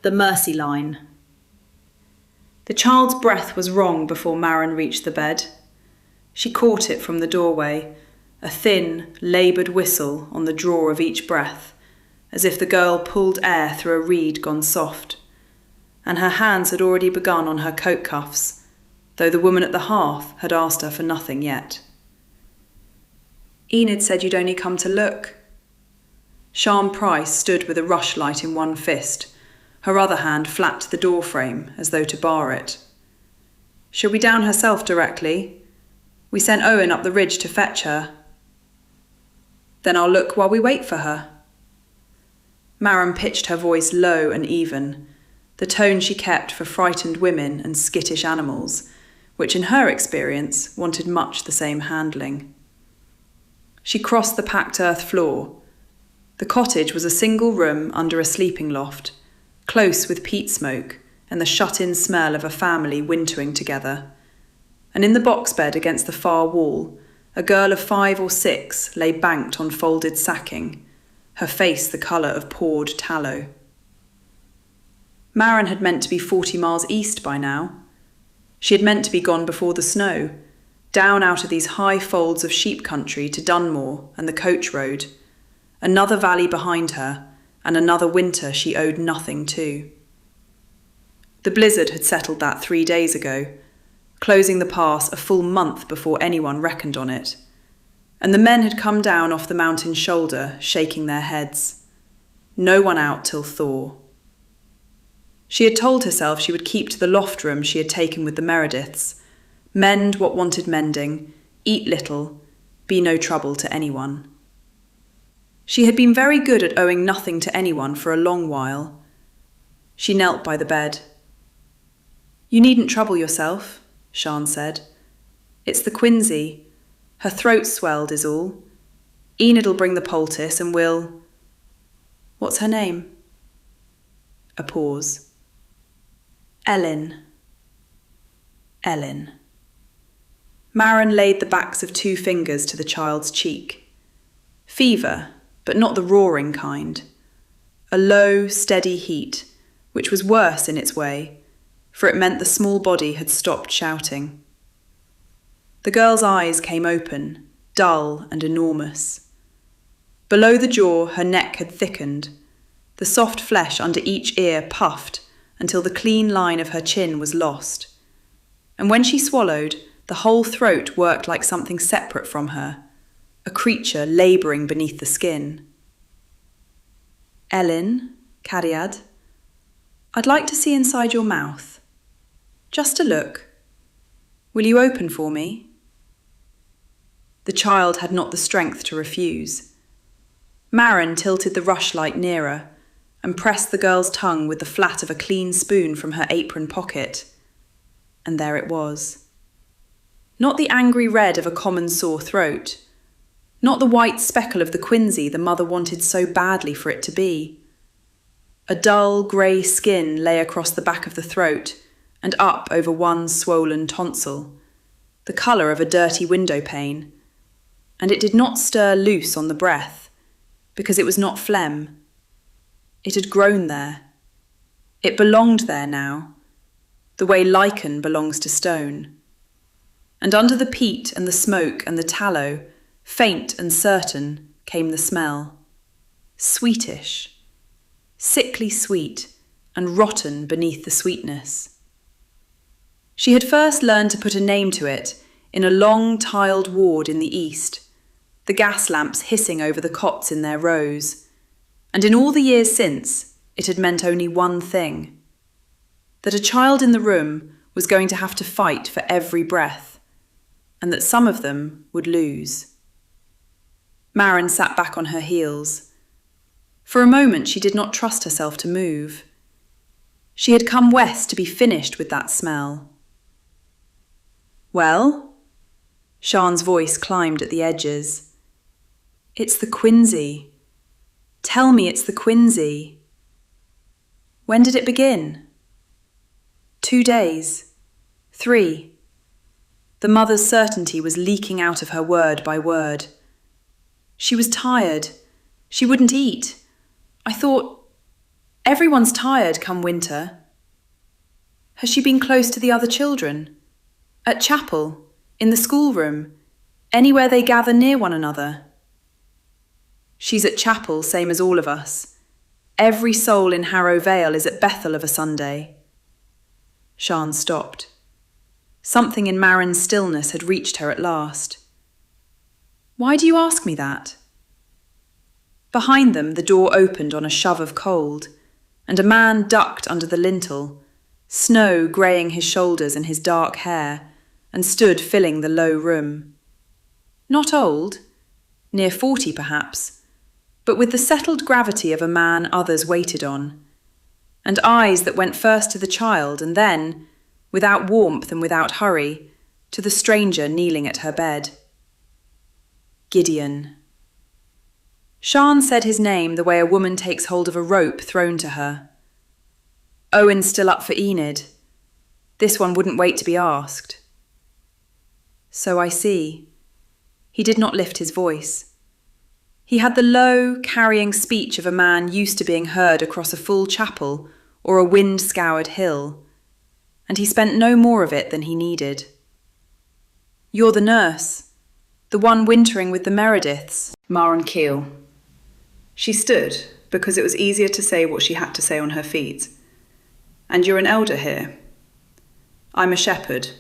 The mercy line. The child's breath was wrong before Maren reached the bed. She caught it from the doorway, a thin, laboured whistle on the draw of each breath, as if the girl pulled air through a reed gone soft. And her hands had already begun on her coat cuffs, though the woman at the hearth had asked her for nothing yet. Enid said you'd only come to look. Sian Price stood with a rushlight in one fist, her other hand flat to the door frame as though to bar it. She'll be down herself directly. We sent Owen up the ridge to fetch her. Then I'll look while we wait for her. Maren pitched her voice low and even, the tone she kept for frightened women and skittish animals, which in her experience wanted much the same handling. She crossed the packed earth floor. The cottage was a single room under a sleeping loft, close with peat smoke and the shut-in smell of a family wintering together. And in the box bed against the far wall, a girl of 5 or 6 lay banked on folded sacking, her face the colour of poured tallow. Maren had meant to be 40 miles east by now. She had meant to be gone before the snow, down out of these high folds of sheep country to Dunmore and the coach road, another valley behind her, and another winter she owed nothing to. The blizzard had settled that 3 days ago, closing the pass a full month before anyone reckoned on it, and the men had come down off the mountain's shoulder, shaking their heads. No one out till thaw. She had told herself she would keep to the loft room she had taken with the Merediths, mend what wanted mending, eat little, be no trouble to anyone. She had been very good at owing nothing to anyone for a long while. She knelt by the bed. You needn't trouble yourself, Sian said. It's the quinsy. Her throat swelled is all. Enid'll bring the poultice and we'll... What's her name? A pause. Ellen. Ellen. Maren laid the backs of 2 fingers to the child's cheek. Fever, but not the roaring kind. A low, steady heat, which was worse in its way, for it meant the small body had stopped shouting. The girl's eyes came open, dull and enormous. Below the jaw, her neck had thickened. The soft flesh under each ear puffed until the clean line of her chin was lost. And when she swallowed, the whole throat worked like something separate from her, a creature labouring beneath the skin. Ellen, Cariad, I'd like to see inside your mouth. Just a look. Will you open for me? The child had not the strength to refuse. Maren tilted the rushlight nearer and pressed the girl's tongue with the flat of a clean spoon from her apron pocket. And there it was. Not the angry red of a common sore throat, not the white speckle of the quinsy the mother wanted so badly for it to be. A dull grey skin lay across the back of the throat and up over one swollen tonsil, the colour of a dirty window pane, and it did not stir loose on the breath, because it was not phlegm. It had grown there. It belonged there now, the way lichen belongs to stone. And under the peat and the smoke and the tallow, faint and certain, came the smell. Sweetish, sickly sweet, and rotten beneath the sweetness. She had first learned to put a name to it in a long tiled ward in the east, the gas lamps hissing over the cots in their rows, and in all the years since it had meant only one thing, that a child in the room was going to have to fight for every breath, and that some of them would lose. Maren sat back on her heels. For a moment she did not trust herself to move. She had come west to be finished with that smell. Well? Sian's voice climbed at the edges. It's the quinsy. Tell me it's the quinsy. When did it begin? 2 days. 3. The mother's certainty was leaking out of her word by word. She was tired. She wouldn't eat. I thought, Everyone's tired come winter. Has she been close to the other children? At chapel? In the schoolroom? Anywhere they gather near one another? She's at chapel, same as all of us. Every soul in Harrow Vale is at Bethel of a Sunday. Sian stopped. Something in Marin's stillness had reached her at last. Why do you ask me that? Behind them, the door opened on a shove of cold, and a man ducked under the lintel, snow greying his shoulders and his dark hair, and stood filling the low room. Not old, near 40 perhaps, but with the settled gravity of a man others waited on, and eyes that went first to the child and then, without warmth and without hurry, to the stranger kneeling at her bed. Gideon. Sian said his name the way a woman takes hold of a rope thrown to her. Owen's still up for Enid. This one wouldn't wait to be asked. So I see. He did not lift his voice. He had the low, carrying speech of a man used to being heard across a full chapel or a wind-scoured hill, and he spent no more of it than he needed. You're the nurse, the one wintering with the Merediths. Maren Keel. She stood, because it was easier to say what she had to say on her feet. And you're an elder here. I'm a shepherd.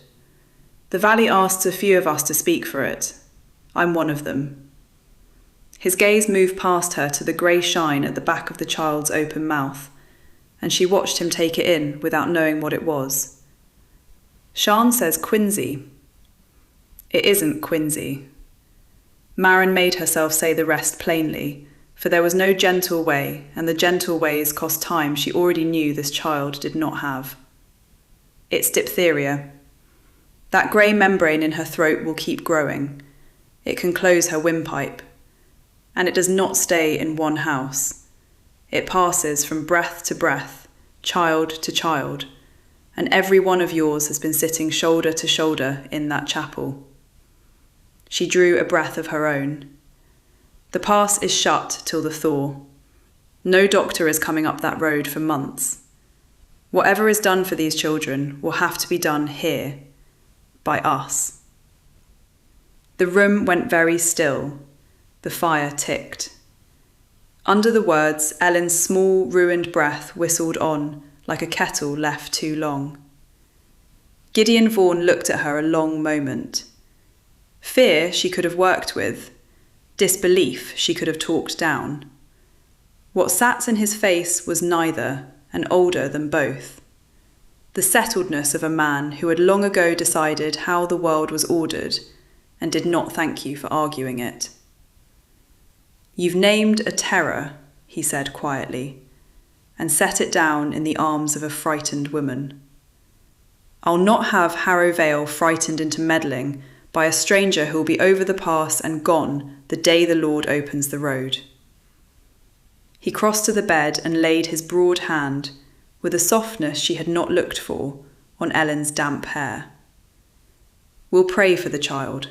The valley asks a few of us to speak for it. I'm one of them. His gaze moved past her to the grey shine at the back of the child's open mouth, and she watched him take it in without knowing what it was. Sian says Quincy. It isn't Quincy. Maren made herself say the rest plainly, for there was no gentle way, and the gentle ways cost time she already knew this child did not have. It's diphtheria. That grey membrane in her throat will keep growing. It can close her windpipe. And it does not stay in one house. It passes from breath to breath, child to child, and every one of yours has been sitting shoulder to shoulder in that chapel. She drew a breath of her own. The pass is shut till the thaw. No doctor is coming up that road for months. Whatever is done for these children will have to be done here, by us. The room went very still. The fire ticked. Under the words, Ellen's small, ruined breath whistled on like a kettle left too long. Gideon Vaughan looked at her a long moment. Fear she could have worked with. Disbelief she could have talked down. What sat in his face was neither, and older than both. The settledness of a man who had long ago decided how the world was ordered and did not thank you for arguing it. You've named a terror, he said quietly, and set it down in the arms of a frightened woman. I'll not have Harrow Vale frightened into meddling by a stranger who'll be over the pass and gone the day the Lord opens the road. He crossed to the bed and laid his broad hand, with a softness she had not looked for, on Ellen's damp hair. We'll pray for the child.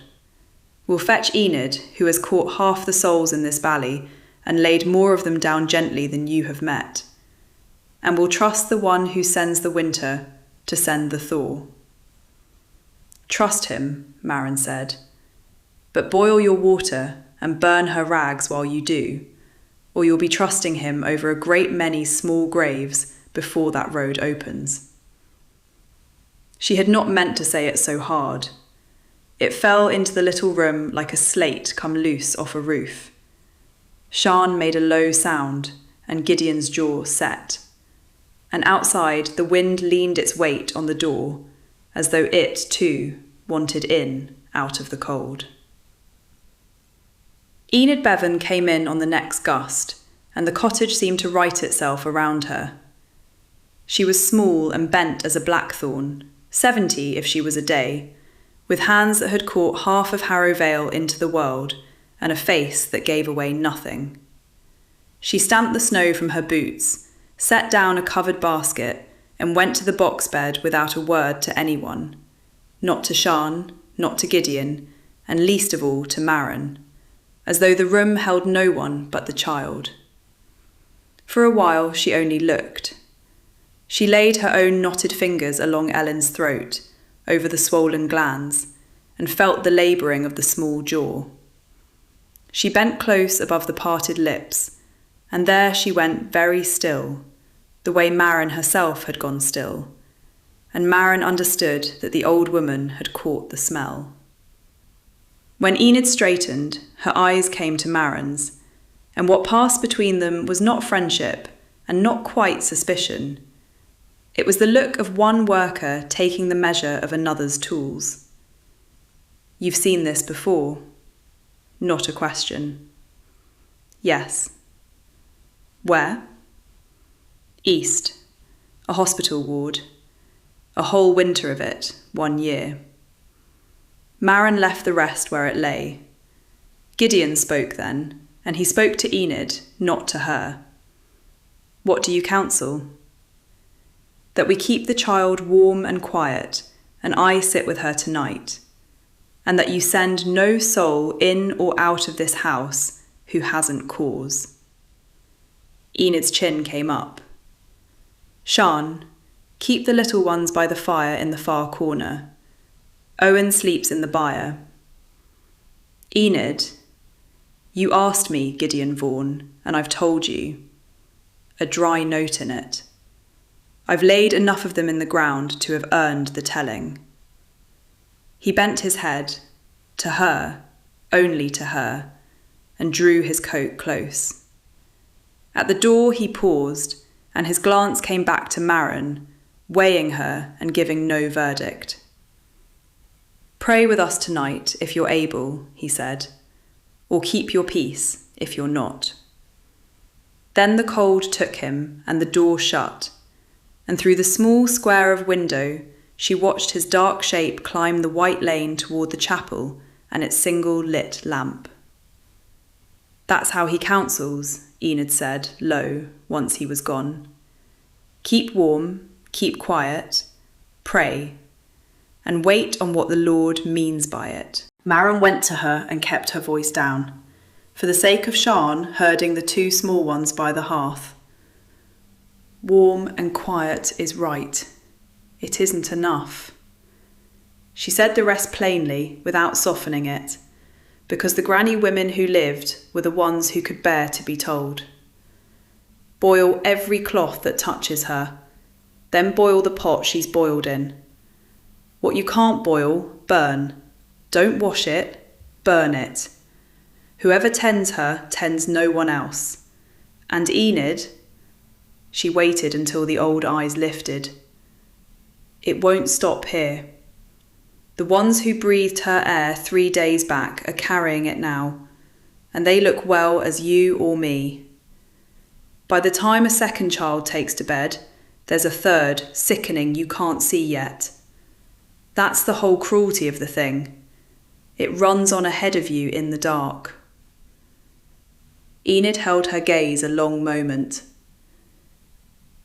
We'll fetch Enid, who has caught half the souls in this valley and laid more of them down gently than you have met. And we'll trust the one who sends the winter to send the thaw. Trust him, Maren said, but boil your water and burn her rags while you do, or you'll be trusting him over a great many small graves before that road opens. She had not meant to say it so hard. It fell into the little room like a slate come loose off a roof. Sian made a low sound, and Gideon's jaw set. And outside, the wind leaned its weight on the door, as though it, too, wanted in out of the cold. Enid Bevan came in on the next gust, and the cottage seemed to right itself around her. She was small and bent as a blackthorn, 70 if she was a day, with hands that had caught half of Harrow Vale into the world, and a face that gave away nothing. She stamped the snow from her boots, set down a covered basket, and went to the box bed without a word to anyone. Not to Sian, not to Gideon, and least of all to Maren, as though the room held no one but the child. For a while she only looked. She laid her own knotted fingers along Ellen's throat, over the swollen glands, and felt the labouring of the small jaw. She bent close above the parted lips, and there she went very still, the way Maren herself had gone still, and Maren understood that the old woman had caught the smell. When Enid straightened, her eyes came to Maren's, and what passed between them was not friendship and not quite suspicion. It was the look of one worker taking the measure of another's tools. You've seen this before. Not a question. Yes. Where? East. A hospital ward. A whole winter of it, 1 year. Maren left the rest where it lay. Gideon spoke then, and he spoke to Enid, not to her. What do you counsel? That we keep the child warm and quiet, and I sit with her tonight, and that you send no soul in or out of this house who hasn't cause. Enid's chin came up. Sian, keep the little ones by the fire in the far corner. Owen sleeps in the byre. Enid, you asked me, Gideon Vaughan, and I've told you. A dry note in it. I've laid enough of them in the ground to have earned the telling. He bent his head, to her, only to her, and drew his coat close. At the door he paused, and his glance came back to Maren, weighing her and giving no verdict. Pray with us tonight, if you're able, he said, or keep your peace, if you're not. Then the cold took him, and the door shut, and through the small square of window she watched his dark shape climb the white lane toward the chapel and its single lit lamp. That's how he counsels, Enid said, low, once he was gone. Keep warm, keep quiet, pray, and wait on what the Lord means by it. Maren went to her and kept her voice down, for the sake of Sian herding the two small ones by the hearth. Warm and quiet is right. It isn't enough. She said the rest plainly, without softening it, because the granny women who lived were the ones who could bear to be told. Boil every cloth that touches her, then boil the pot she's boiled in. What you can't boil, burn. Don't wash it, burn it. Whoever tends her tends no one else. And Enid, she waited until the old eyes lifted. It won't stop here. The ones who breathed her air 3 days back are carrying it now, and they look well as you or me. By the time a second child takes to bed, there's a third, sickening you can't see yet. That's the whole cruelty of the thing. It runs on ahead of you in the dark. Enid held her gaze a long moment.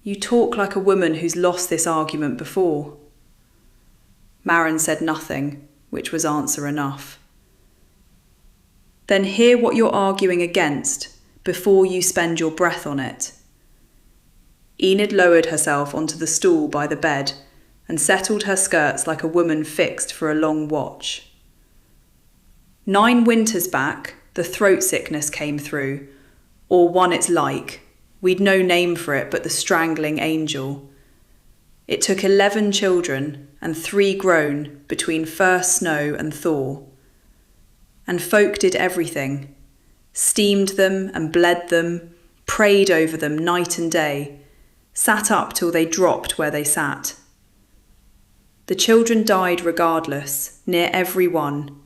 You talk like a woman who's lost this argument before. Maren said nothing, which was answer enough. Then hear what you're arguing against before you spend your breath on it. Enid lowered herself onto the stool by the bed and settled her skirts like a woman fixed for a long watch. 9 winters back, the throat sickness came through, or one it's like. We'd no name for it but the strangling angel. It took 11 children and 3 grown between first snow and thaw. And folk did everything, steamed them and bled them, prayed over them night and day, sat up till they dropped where they sat. The children died regardless, near every one,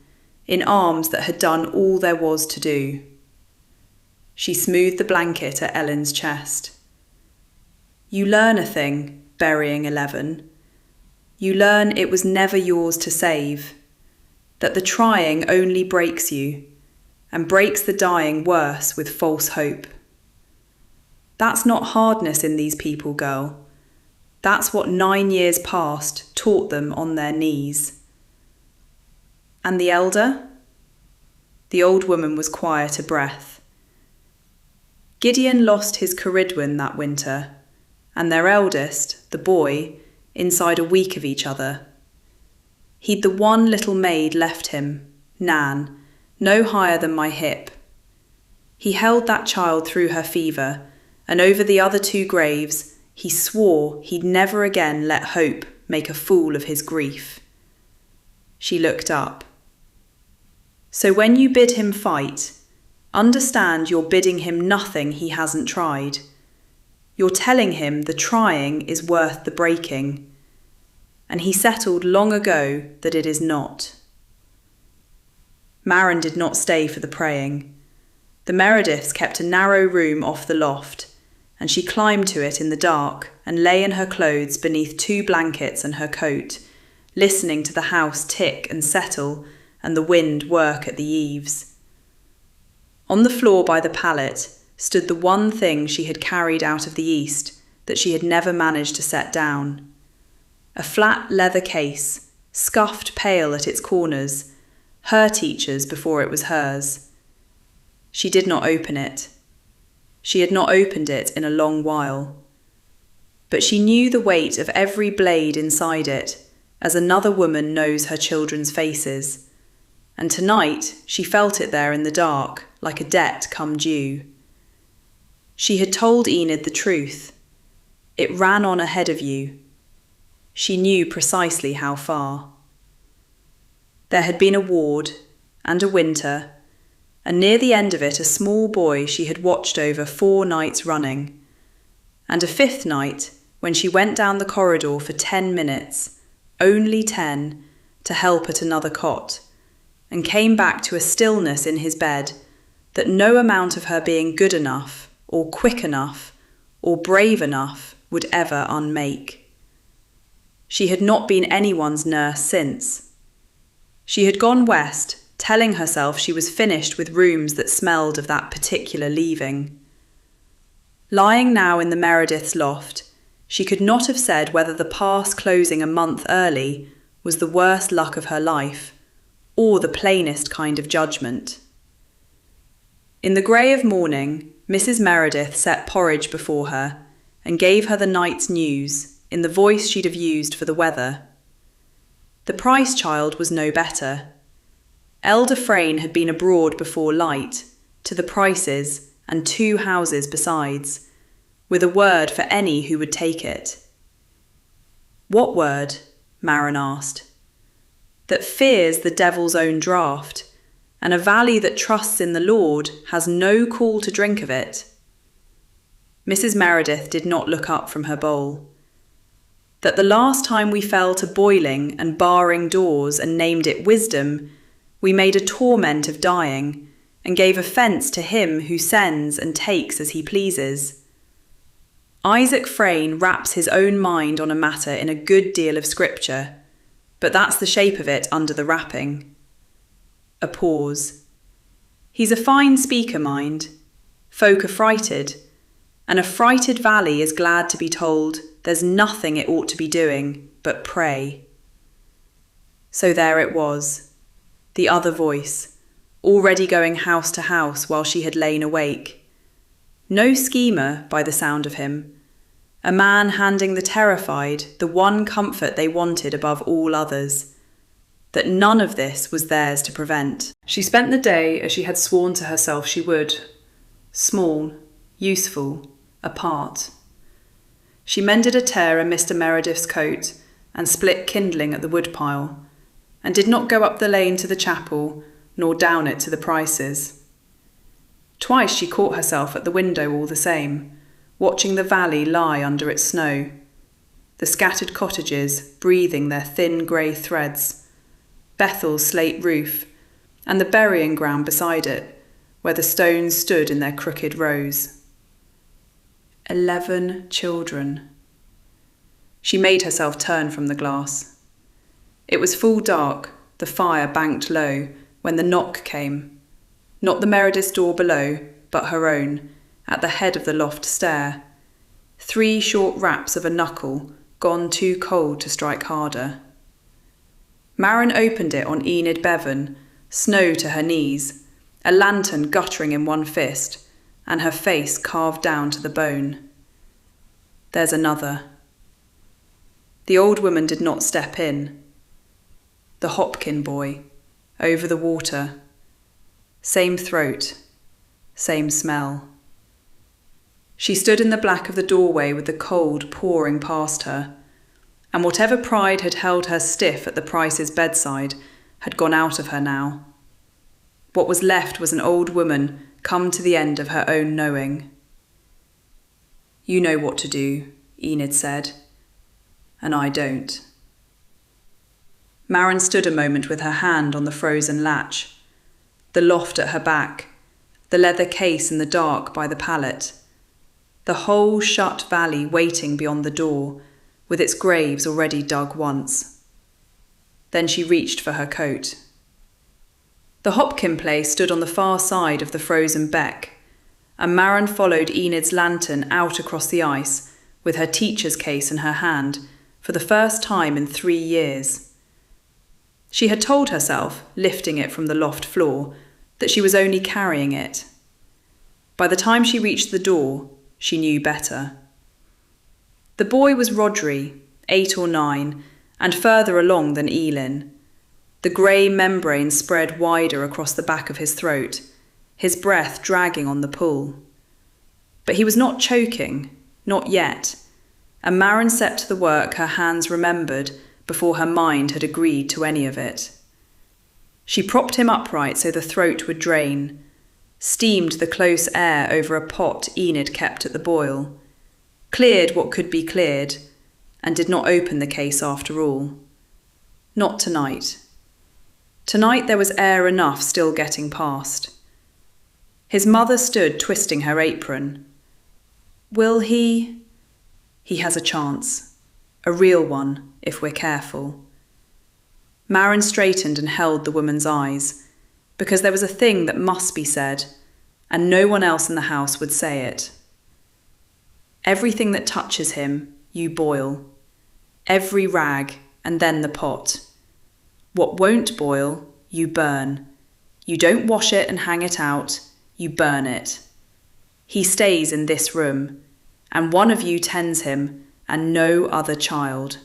in arms that had done all there was to do. She smoothed the blanket at Ellen's chest. You learn a thing, burying 11. You learn it was never yours to save, that the trying only breaks you, and breaks the dying worse with false hope. That's not hardness in these people, girl. That's what 9 years past taught them on their knees. And the elder? The old woman was quiet a breath. Gideon lost his Ceridwen that winter, and their eldest, the boy, inside a week of each other. He'd the one little maid left him, Nan, no higher than my hip. He held that child through her fever, and over the other 2 graves, he swore he'd never again let hope make a fool of his grief. She looked up. So when you bid him fight, understand you're bidding him nothing he hasn't tried. You're telling him the trying is worth the breaking, and he settled long ago that it is not. Maren did not stay for the praying. The Merediths kept a narrow room off the loft, and she climbed to it in the dark and lay in her clothes beneath 2 blankets and her coat, listening to the house tick and settle and the wind work at the eaves. On the floor by the pallet stood the one thing she had carried out of the East that she had never managed to set down. A flat leather case, scuffed pale at its corners, her teacher's before it was hers. She did not open it. She had not opened it in a long while. But she knew the weight of every blade inside it, as another woman knows her children's faces. And tonight she felt it there in the dark, like a debt come due. She had told Enid the truth. It ran on ahead of you. She knew precisely how far. There had been a ward, and a winter, and near the end of it a small boy she had watched over 4 nights running, and a 5th night when she went down the corridor for 10 minutes, only 10, to help at another cot, and came back to a stillness in his bed that no amount of her being good enough, or quick enough, or brave enough would ever unmake. She had not been anyone's nurse since. She had gone west, telling herself she was finished with rooms that smelled of that particular leaving. Lying now in the Meredith's loft, she could not have said whether the pass closing a month early was the worst luck of her life, or the plainest kind of judgment. In the grey of morning, Mrs. Meredith set porridge before her and gave her the night's news in the voice she'd have used for the weather. The Price child was no better. Elder Frayne had been abroad before light, to the Prices and 2 houses besides, with a word for any who would take it. What word? Maren asked. That fears the devil's own draught, and a valley that trusts in the Lord has no call to drink of it. Mrs. Meredith did not look up from her bowl. That the last time we fell to boiling and barring doors and named it wisdom, we made a torment of dying, and gave offence to him who sends and takes as he pleases. Isaac Frayne wraps his own mind on a matter in a good deal of scripture, but that's the shape of it under the wrapping. A pause. He's a fine speaker, mind. Folk are frighted, and a frighted valley is glad to be told there's nothing it ought to be doing but pray. So there it was, the other voice, already going house to house while she had lain awake. No schemer, by the sound of him. A man handing the terrified the one comfort they wanted above all others, that none of this was theirs to prevent. She spent the day as she had sworn to herself she would, small, useful, apart. She mended a tear in Mr. Meredith's coat and split kindling at the woodpile, and did not go up the lane to the chapel, nor down it to the Prices. Twice she caught herself at the window all the same, watching the valley lie under its snow, the scattered cottages breathing their thin grey threads, Bethel's slate roof, and the burying ground beside it, where the stones stood in their crooked rows. 11 children. She made herself turn from the glass. It was full dark, the fire banked low, when the knock came. Not the Meredith's door below, but her own, at the head of the loft stair. 3 short raps of a knuckle, gone too cold to strike harder. Maren opened it on Enid Bevan, snow to her knees, a lantern guttering in one fist, and her face carved down to the bone. There's another. The old woman did not step in. The Hopkin boy, over the water. Same throat, same smell. She stood in the black of the doorway with the cold pouring past her, and whatever pride had held her stiff at the Price's bedside had gone out of her now. What was left was an old woman come to the end of her own knowing. You know what to do, Enid said, and I don't. Maren stood a moment with her hand on the frozen latch, the loft at her back, the leather case in the dark by the pallet, the whole shut valley waiting beyond the door, with its graves already dug once. Then she reached for her coat. The Hopkin place stood on the far side of the frozen beck, and Maren followed Enid's lantern out across the ice with her teacher's case in her hand for the first time in 3 years. She had told herself, lifting it from the loft floor, that she was only carrying it. By the time she reached the door, she knew better. The boy was Rhodri, 8 or 9, and further along than Elin. The grey membrane spread wider across the back of his throat, his breath dragging on the pull. But he was not choking, not yet, and Maren set to the work her hands remembered before her mind had agreed to any of it. She propped him upright so the throat would drain, steamed the close air over a pot Enid kept at the boil, cleared what could be cleared, and did not open the case after all. Not tonight. Tonight there was air enough still getting past. His mother stood twisting her apron. Will he? He has a chance. A real one, if we're careful. Maren straightened and held the woman's eyes, because there was a thing that must be said, and no one else in the house would say it. Everything that touches him, you boil. Every rag, and then the pot. What won't boil, you burn. You don't wash it and hang it out, you burn it. He stays in this room, and one of you tends him, and no other child.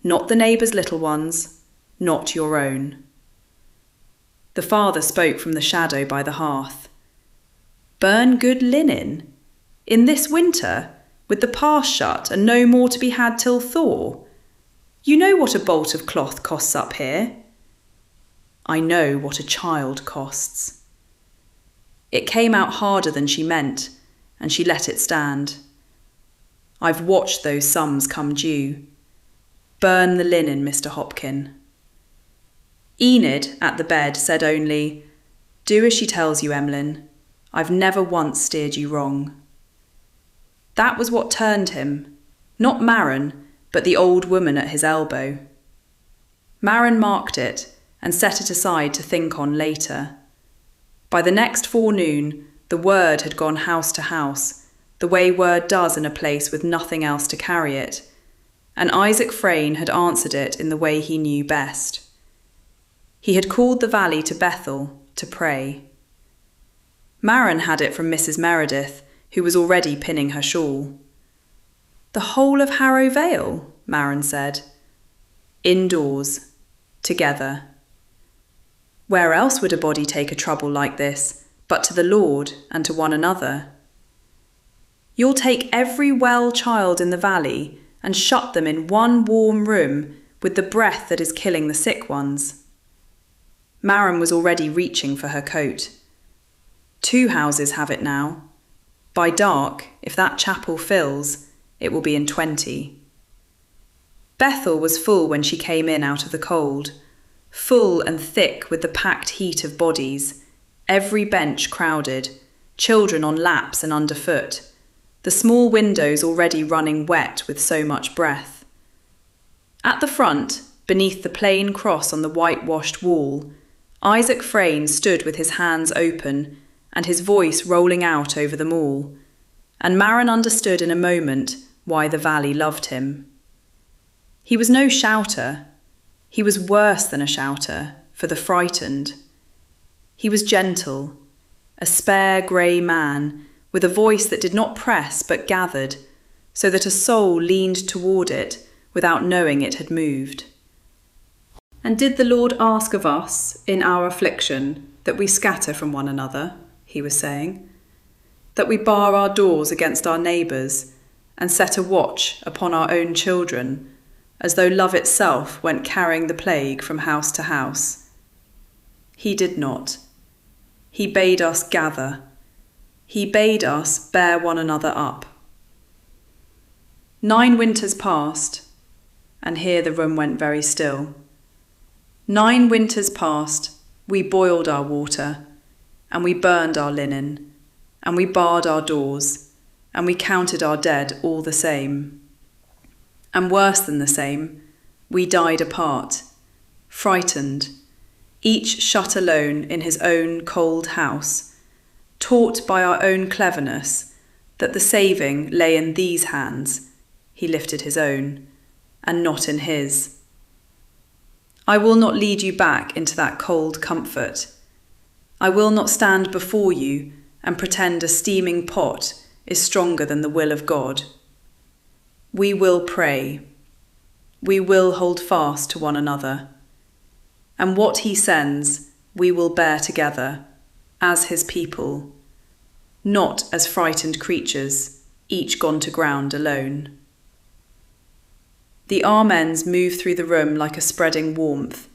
Not the neighbour's little ones, not your own. The father spoke from the shadow by the hearth. Burn good linen? In this winter, with the pass shut and no more to be had till thaw? You know what a bolt of cloth costs up here. I know what a child costs. It came out harder than she meant, and she let it stand. I've watched those sums come due. Burn the linen, Mr. Hopkin. Enid, at the bed, said only, Do as she tells you, Emlyn. I've never once steered you wrong. That was what turned him, not Maren, but the old woman at his elbow. Maren marked it and set it aside to think on later. By the next forenoon, the word had gone house to house, the way word does in a place with nothing else to carry it, and Isaac Frayne had answered it in the way he knew best. He had called the valley to Bethel to pray. Maren had it from Mrs. Meredith, who was already pinning her shawl. The whole of Harrow Vale, Maren said. Indoors, together. Where else would a body take a trouble like this, but to the Lord and to one another? You'll take every well child in the valley and shut them in one warm room with the breath that is killing the sick ones. Maren was already reaching for her coat. 2 houses have it now. By dark, if that chapel fills, it will be in 20. Bethel was full when she came in out of the cold, full and thick with the packed heat of bodies, every bench crowded, children on laps and underfoot, the small windows already running wet with so much breath. At the front, beneath the plain cross on the whitewashed wall, Isaac Frayne stood with his hands open and his voice rolling out over them all, and Maren understood in a moment why the valley loved him. He was no shouter. He was worse than a shouter, for the frightened. He was gentle, a spare grey man with a voice that did not press but gathered, so that a soul leaned toward it without knowing it had moved. And did the Lord ask of us in our affliction that we scatter from one another, he was saying, that we bar our doors against our neighbours and set a watch upon our own children, as though love itself went carrying the plague from house to house? He did not. He bade us gather. He bade us bear one another up. 9 winters passed, and here the room went very still. 9 winters passed, we boiled our water, and we burned our linen, and we barred our doors, and we counted our dead all the same. And worse than the same, we died apart, frightened, each shut alone in his own cold house, taught by our own cleverness that the saving lay in these hands, he lifted his own, and not in his. I will not lead you back into that cold comfort. I will not stand before you and pretend a steaming pot is stronger than the will of God. We will pray. We will hold fast to one another. And what he sends, we will bear together, as his people, not as frightened creatures, each gone to ground alone. The amens moved through the room like a spreading warmth,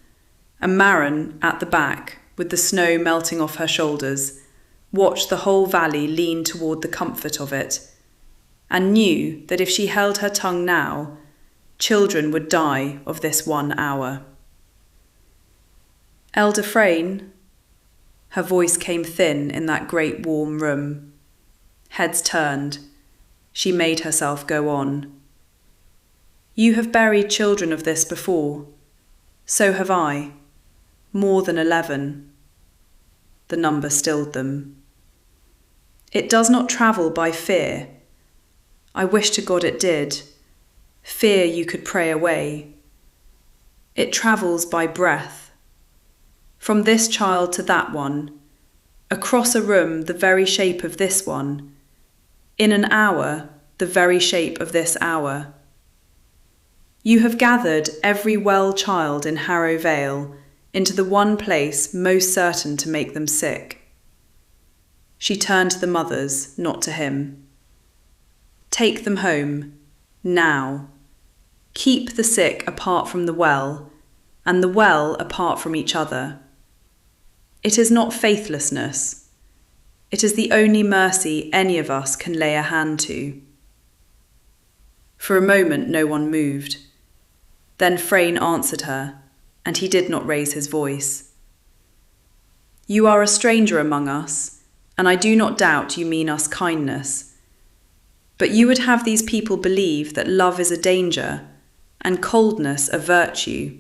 and Maren, at the back, with the snow melting off her shoulders, watched the whole valley lean toward the comfort of it, and knew that if she held her tongue now, children would die of this 1 hour. Elder Frayne, her voice came thin in that great warm room. Heads turned. She made herself go on. You have buried children of this before. So have I. More than 11. The number stilled them. It does not travel by fear. I wish to God it did. Fear you could pray away. It travels by breath. From this child to that one, across a room the very shape of this one, in an hour the very shape of this hour. You have gathered every well child in Harrow Vale into the one place most certain to make them sick. She turned to the mothers, not to him. Take them home, now. Keep the sick apart from the well, and the well apart from each other. It is not faithlessness. It is the only mercy any of us can lay a hand to. For a moment no one moved. Then Frayne answered her, and he did not raise his voice. You are a stranger among us, and I do not doubt you mean us kindness. But you would have these people believe that love is a danger, and coldness a virtue.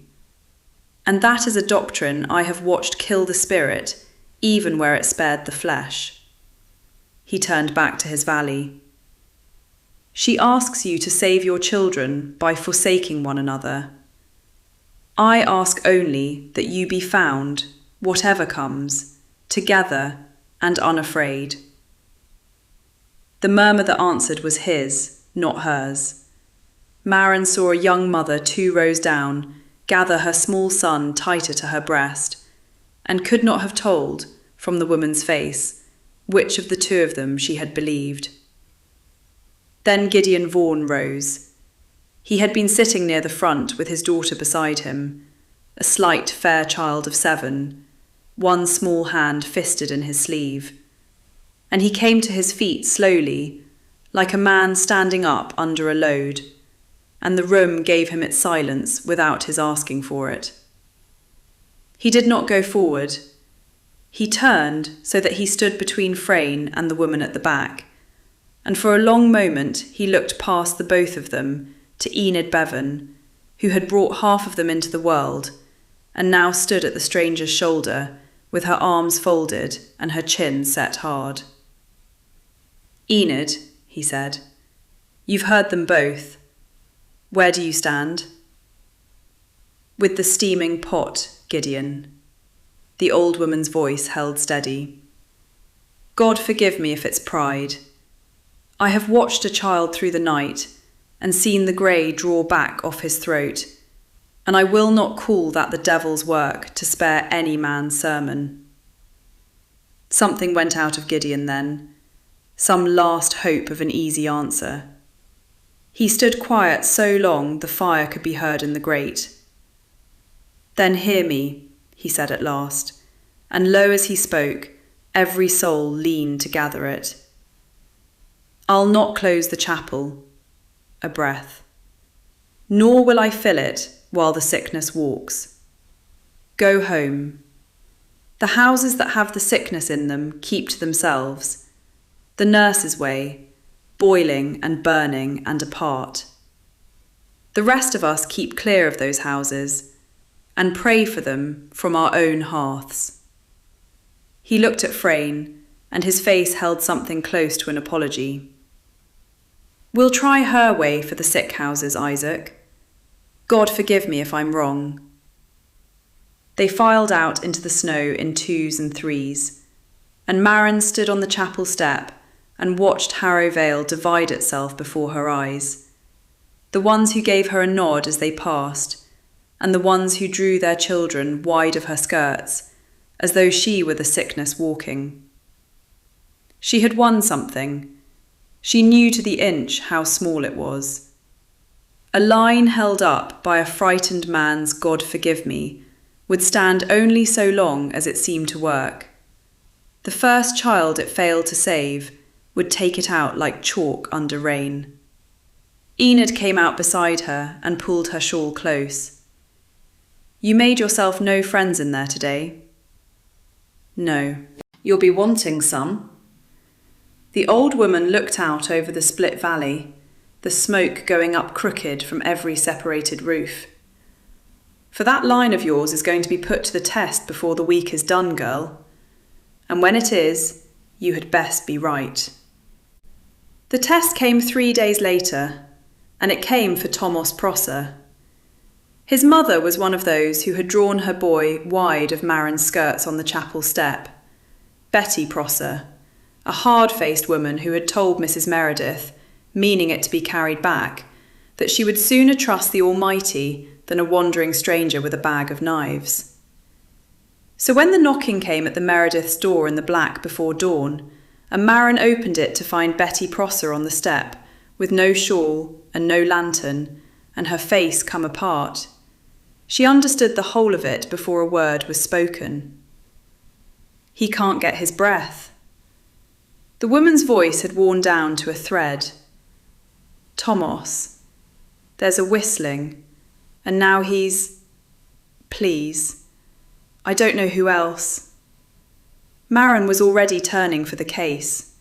And that is a doctrine I have watched kill the spirit, even where it spared the flesh. He turned back to his valley. She asks you to save your children by forsaking one another. I ask only that you be found, whatever comes, together and unafraid. The murmur that answered was his, not hers. Maren saw a young mother 2 rows down gather her small son tighter to her breast, and could not have told, from the woman's face, which of the 2 of them she had believed. Then Gideon Vaughan rose. He had been sitting near the front with his daughter beside him, a slight, fair child of 7, one small hand fisted in his sleeve. And he came to his feet slowly, like a man standing up under a load, and the room gave him its silence without his asking for it. He did not go forward. He turned so that he stood between Frayne and the woman at the back, and for a long moment he looked past the both of them to Enid Bevan, who had brought half of them into the world, and now stood at the stranger's shoulder with her arms folded and her chin set hard. Enid, he said, you've heard them both. Where do you stand? With the steaming pot, Gideon. The old woman's voice held steady. God forgive me if it's pride. I have watched a child through the night and seen the grey draw back off his throat, and I will not call that the devil's work to spare any man's sermon. Something went out of Gideon then, some last hope of an easy answer. He stood quiet so long the fire could be heard in the grate. "Then hear me," he said at last, and low as he spoke, every soul leaned to gather it. "I'll not close the chapel," a breath, "nor will I fill it while the sickness walks. Go home. The houses that have the sickness in them keep to themselves, the nurse's way, boiling and burning and apart. The rest of us keep clear of those houses and pray for them from our own hearths." He looked at Frayne, and his face held something close to an apology. "We'll try her way for the sick houses, Isaac. God forgive me if I'm wrong." They filed out into the snow in twos and threes, and Maren stood on the chapel step and watched Harrow Vale divide itself before her eyes. The ones who gave her a nod as they passed, and the ones who drew their children wide of her skirts, as though she were the sickness walking. She had won something. She knew to the inch how small it was. A line held up by a frightened man's "God forgive me" would stand only so long as it seemed to work. The first child it failed to save would take it out like chalk under rain. Enid came out beside her and pulled her shawl close. "You made yourself no friends in there today?" "No. You'll be wanting some." The old woman looked out over the split valley, the smoke going up crooked from every separated roof. "For that line of yours is going to be put to the test before the week is done, girl. And when it is, you had best be right." The test came 3 days later, and it came for Thomas Prosser. His mother was one of those who had drawn her boy wide of Maren's skirts on the chapel step. Betty Prosser, a hard-faced woman who had told Mrs. Meredith, meaning it to be carried back, that she would sooner trust the Almighty than a wandering stranger with a bag of knives. So when the knocking came at the Meredith's door in the black before dawn, and Maren opened it to find Betty Prosser on the step, with no shawl and no lantern, and her face come apart, she understood the whole of it before a word was spoken. "He can't get his breath." The woman's voice had worn down to a thread. "Thomas, there's a whistling, and now he's... Please, I don't know who else." Maren was already turning for the case.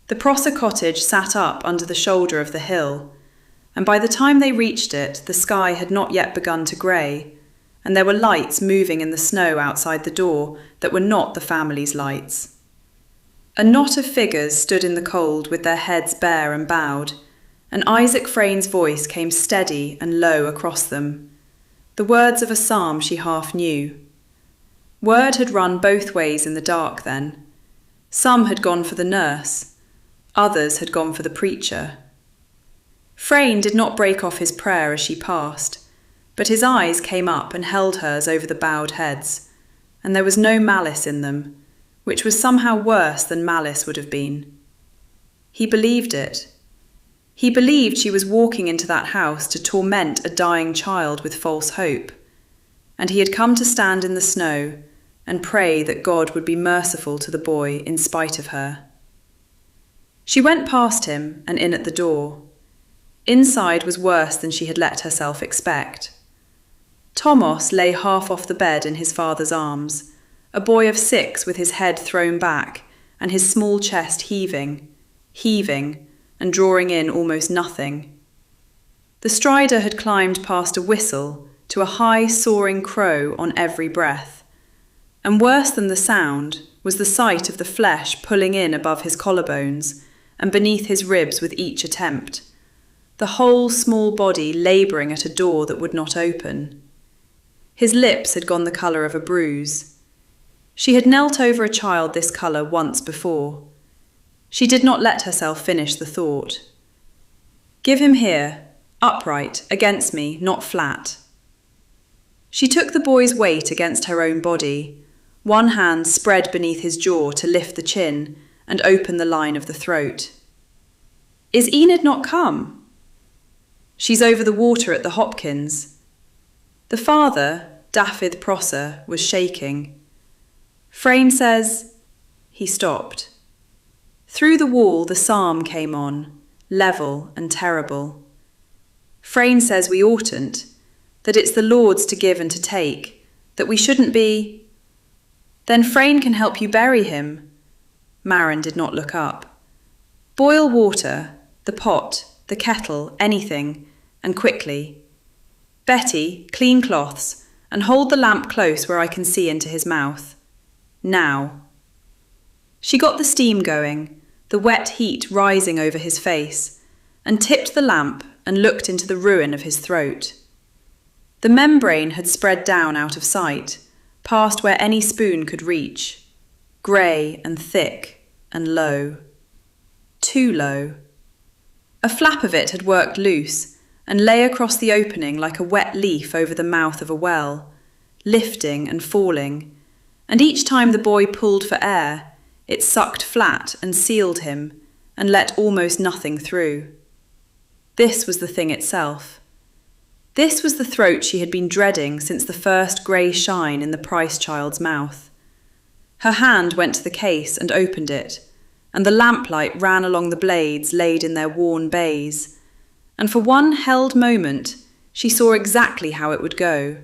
The Prosser cottage sat up under the shoulder of the hill, and by the time they reached it, the sky had not yet begun to grey, and there were lights moving in the snow outside the door that were not the family's lights. A knot of figures stood in the cold with their heads bare and bowed, and Isaac Frayne's voice came steady and low across them, the words of a psalm she half knew. Word had run both ways in the dark then. Some had gone for the nurse, others had gone for the preacher. Frayne did not break off his prayer as she passed, but his eyes came up and held hers over the bowed heads, and there was no malice in them, which was somehow worse than malice would have been. He believed it. He believed she was walking into that house to torment a dying child with false hope, and he had come to stand in the snow and pray that God would be merciful to the boy in spite of her. She went past him and in at the door. Inside was worse than she had let herself expect. Thomas lay half off the bed in his father's arms, a boy of 6 with his head thrown back and his small chest heaving, and drawing in almost nothing. The strider had climbed past a whistle to a high soaring crow on every breath, and worse than the sound was the sight of the flesh pulling in above his collarbones and beneath his ribs with each attempt, the whole small body labouring at a door that would not open. His lips had gone the colour of a bruise. She had knelt over a child this colour once before. She did not let herself finish the thought. Give him here, upright, against me, not flat. She took the boy's weight against her own body, one hand spread beneath his jaw to lift the chin and open the line of the throat. Is Enid not come? She's over the water at the Hopkins. The father, Dafydd Prosser, was shaking. Frayne says... He stopped. Through the wall the psalm came on, level and terrible. Frayne says we oughtn't, that it's the Lord's to give and to take, that we shouldn't be... Then Frayne can help you bury him. Maren did not look up. Boil water, the pot, the kettle, anything, and quickly. Betty, clean cloths, and hold the lamp close where I can see into his mouth. Now. She got the steam going, the wet heat rising over his face, and tipped the lamp and looked into the ruin of his throat. The membrane had spread down out of sight, past where any spoon could reach, grey and thick and low. Too low. A flap of it had worked loose and lay across the opening like a wet leaf over the mouth of a well, lifting and falling, and each time the boy pulled for air, it sucked flat and sealed him and let almost nothing through. This was the thing itself. This was the throat she had been dreading since the first grey shine in the Price child's mouth. Her hand went to the case and opened it, and the lamplight ran along the blades laid in their worn bays, and for one held moment she saw exactly how it would go.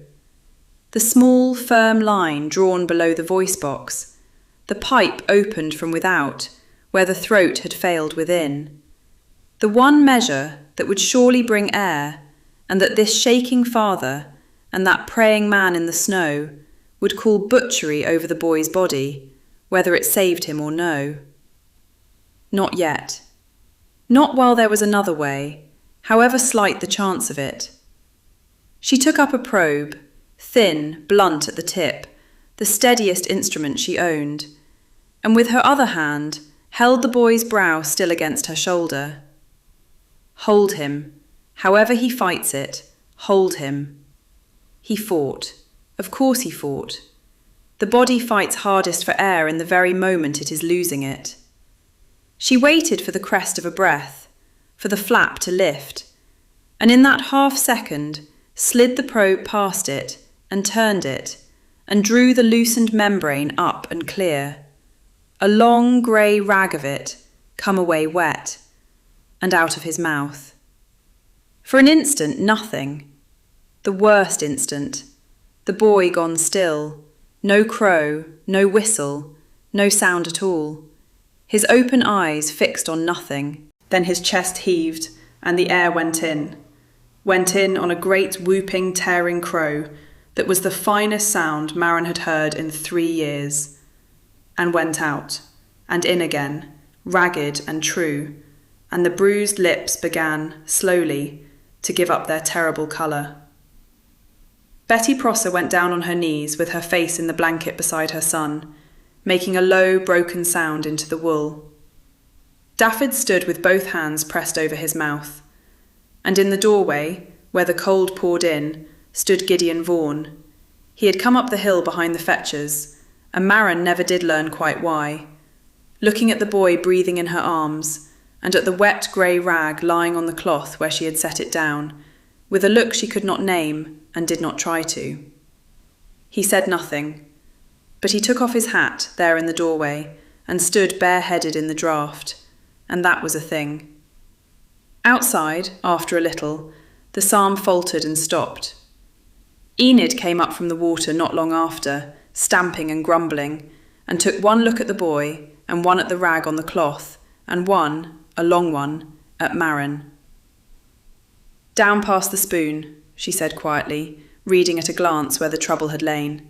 The small, firm line drawn below the voice box, the pipe opened from without, where the throat had failed within. The one measure that would surely bring air, and that this shaking father and that praying man in the snow would call butchery over the boy's body, whether it saved him or no. Not yet. Not while there was another way, however slight the chance of it. She took up a probe, thin, blunt at the tip, the steadiest instrument she owned, and with her other hand held the boy's brow still against her shoulder. Hold him. However he fights it, hold him. He fought. Of course he fought. The body fights hardest for air in the very moment it is losing it. She waited for the crest of a breath, for the flap to lift, and in that half second slid the probe past it and turned it and drew the loosened membrane up and clear. A long grey rag of it, come away wet, and out of his mouth. For an instant, nothing. The worst instant. The boy gone still. No crow, no whistle, no sound at all. His open eyes fixed on nothing. Then his chest heaved, and the air went in. Went in on a great whooping, tearing crow that was the finest sound Maren had heard in 3 years. And went out, and in again, ragged and true, and the bruised lips began, slowly, to give up their terrible colour. Betty Prosser went down on her knees with her face in the blanket beside her son, making a low, broken sound into the wool. Dafydd stood with both hands pressed over his mouth, and in the doorway, where the cold poured in, stood Gideon Vaughan. He had come up the hill behind the fetchers, and Maren never did learn quite why, looking at the boy breathing in her arms, and at the wet grey rag lying on the cloth where she had set it down, with a look she could not name and did not try to. He said nothing, but he took off his hat there in the doorway and stood bareheaded in the draught, and that was a thing. Outside, after a little, the psalm faltered and stopped. Enid came up from the water not long after, stamping and grumbling, and took one look at the boy and one at the rag on the cloth, and one, a long one, at Maren. Down past the spoon, she said quietly, reading at a glance where the trouble had lain,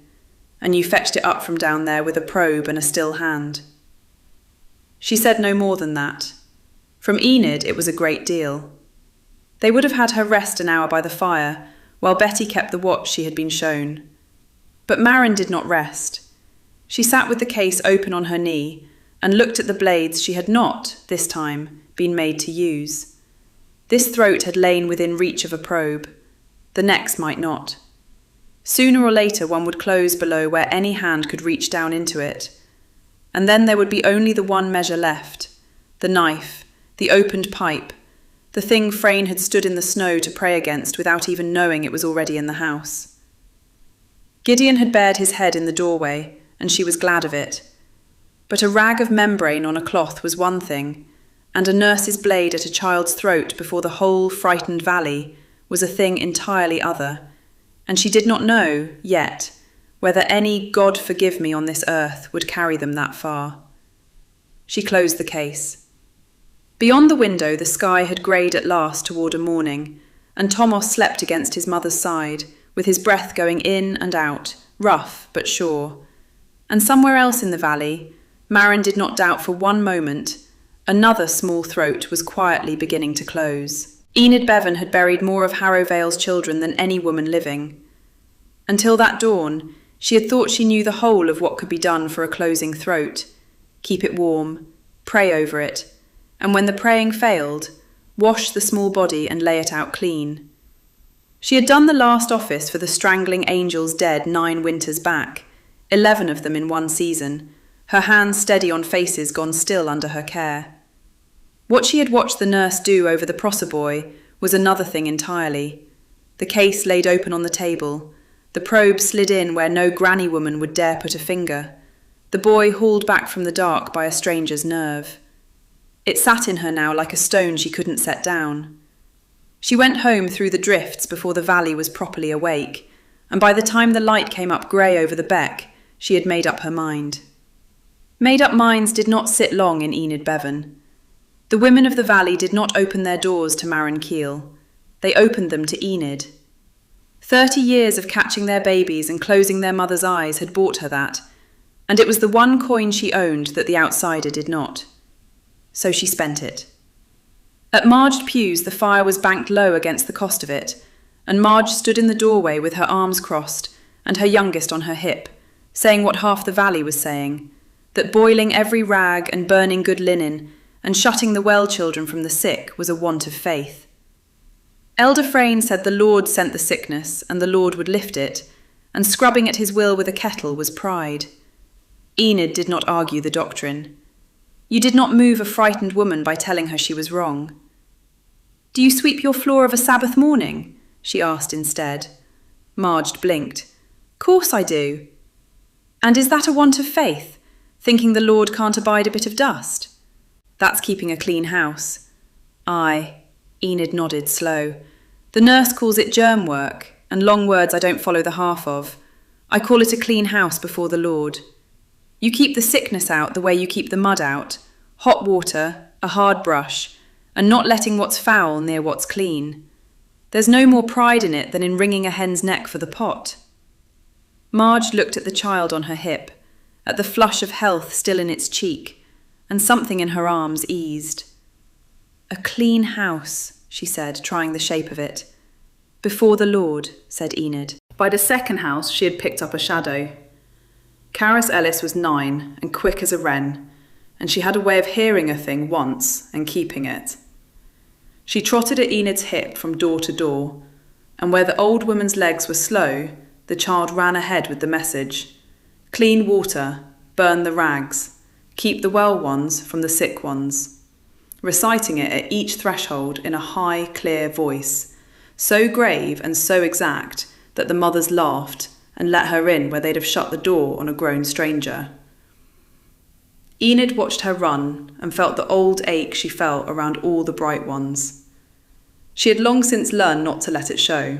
and you fetched it up from down there with a probe and a still hand. She said no more than that. From Enid it was a great deal. They would have had her rest an hour by the fire, while Betty kept the watch she had been shown. But Maren did not rest. She sat with the case open on her knee, and looked at the blades she had not, this time, been made to use. This throat had lain within reach of a probe. The next might not. Sooner or later one would close below where any hand could reach down into it. And then there would be only the one measure left, the knife, the opened pipe, the thing Frayne had stood in the snow to pray against without even knowing it was already in the house. Gideon had bared his head in the doorway, and she was glad of it. But a rag of membrane on a cloth was one thing, and a nurse's blade at a child's throat before the whole frightened valley was a thing entirely other, and she did not know, yet, whether any God forgive me on this earth would carry them that far. She closed the case. Beyond the window the sky had greyed at last toward a morning, and Tomos slept against his mother's side, with his breath going in and out, rough but sure. And somewhere else in the valley, Maren did not doubt for one moment, another small throat was quietly beginning to close. Enid Bevan had buried more of Harrowvale's children than any woman living. Until that dawn, she had thought she knew the whole of what could be done for a closing throat. Keep it warm, pray over it, and when the praying failed, wash the small body and lay it out clean. She had done the last office for the strangling angels dead 9 winters back, 11 of them in one season, her hands steady on faces gone still under her care. What she had watched the nurse do over the Prosser boy was another thing entirely. The case laid open on the table, the probe slid in where no granny woman would dare put a finger, the boy hauled back from the dark by a stranger's nerve. It sat in her now like a stone she couldn't set down. She went home through the drifts before the valley was properly awake, and by the time the light came up grey over the beck, she had made up her mind. Made-up minds did not sit long in Enid Bevan. The women of the valley did not open their doors to Maren Keel. They opened them to Enid. 30 years of catching their babies and closing their mother's eyes had bought her that, and it was the one coin she owned that the outsider did not. So she spent it. At Marged Pew's the fire was banked low against the cost of it, and Marge stood in the doorway with her arms crossed and her youngest on her hip, saying what half the valley was saying, that boiling every rag and burning good linen and shutting the well children from the sick was a want of faith. Elder Frayne said the Lord sent the sickness and the Lord would lift it, and scrubbing at his will with a kettle was pride. Enid did not argue the doctrine. You did not move a frightened woman by telling her she was wrong. "Do you sweep your floor of a Sabbath morning?" she asked instead. Marge blinked. "Course I do." "And is that a want of faith, thinking the Lord can't abide a bit of dust?" "That's keeping a clean house." "Aye," Enid nodded slow. "The nurse calls it germ work, and long words I don't follow the half of. I call it a clean house before the Lord. You keep the sickness out the way you keep the mud out, hot water, a hard brush, and not letting what's foul near what's clean. There's no more pride in it than in wringing a hen's neck for the pot." Marge looked at the child on her hip, at the flush of health still in its cheek, and something in her arms eased. "A clean house," she said, trying the shape of it. "Before the Lord," said Enid. By the second house she had picked up a shadow. Caris Ellis was 9 and quick as a wren, and she had a way of hearing a thing once and keeping it. She trotted at Enid's hip from door to door, and where the old woman's legs were slow, the child ran ahead with the message. Clean water, burn the rags, keep the well ones from the sick ones, reciting it at each threshold in a high, clear voice, so grave and so exact that the mothers laughed and let her in where they'd have shut the door on a grown stranger. Enid watched her run and felt the old ache she felt around all the bright ones. She had long since learned not to let it show.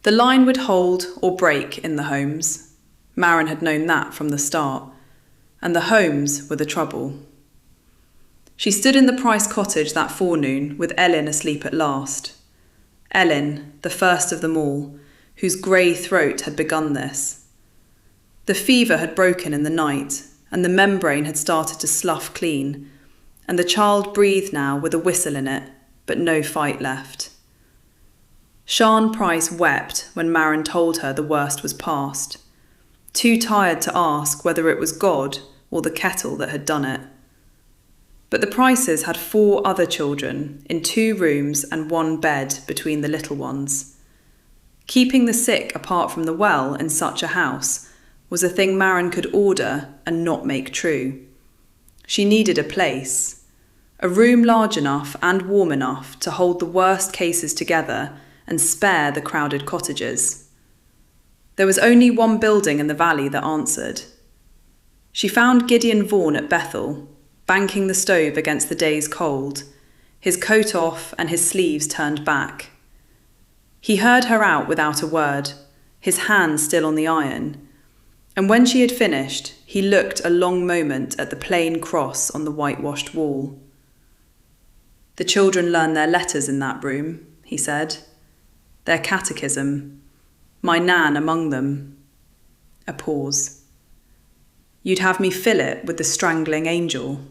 The line would hold or break in the homes. Maren had known that from the start, and the homes were the trouble. She stood in the Price cottage that forenoon with Ellen asleep at last. Ellen, the first of them all, whose grey throat had begun this. The fever had broken in the night, and the membrane had started to slough clean, and the child breathed now with a whistle in it, but no fight left. Sian Price wept when Maren told her the worst was past, too tired to ask whether it was God or the kettle that had done it. But the Prices had 4 other children in 2 rooms and 1 bed between the little ones. Keeping the sick apart from the well in such a house was a thing Maren could order and not make true. She needed a place, a room large enough and warm enough to hold the worst cases together and spare the crowded cottages. There was only one building in the valley that answered. She found Gideon Vaughan at Bethel, banking the stove against the day's cold, his coat off and his sleeves turned back. He heard her out without a word, his hand still on the iron, and when she had finished, he looked a long moment at the plain cross on the whitewashed wall. "The children learn their letters in that room," he said. "Their catechism. My Nan among them." A pause. "You'd have me fill it with the strangling angel."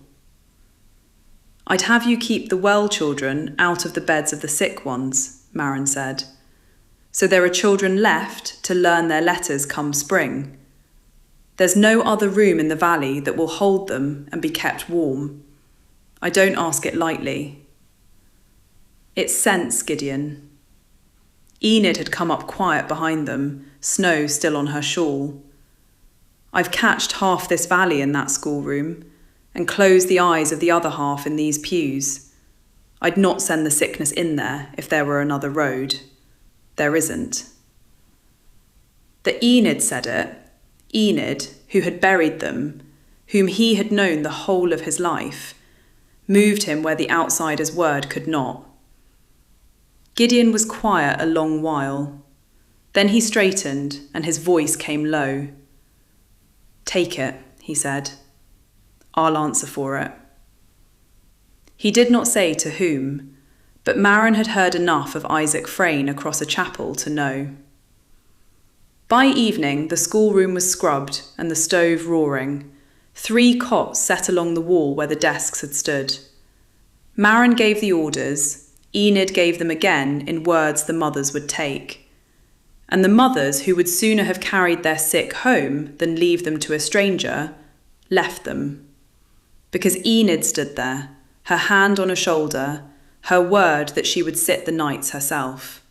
"I'd have you keep the well children out of the beds of the sick ones," Maren said. "So there are children left to learn their letters come spring. There's no other room in the valley that will hold them and be kept warm. I don't ask it lightly." "It's sense, Gideon." Enid had come up quiet behind them, snow still on her shawl. "I've catched half this valley in that schoolroom and closed the eyes of the other half in these pews. I'd not send the sickness in there if there were another road. There isn't." That Enid said it, Enid, who had buried them, whom he had known the whole of his life, moved him where the outsider's word could not. Gideon was quiet a long while. Then he straightened and his voice came low. "Take it," he said. "I'll answer for it." He did not say to whom, but Maren had heard enough of Isaac Frayne across a chapel to know. By evening, the schoolroom was scrubbed and the stove roaring, 3 cots set along the wall where the desks had stood. Maren gave the orders, Enid gave them again in words the mothers would take. And the mothers, who would sooner have carried their sick home than leave them to a stranger, left them. Because Enid stood there, her hand on a shoulder, her word that she would sit the nights herself.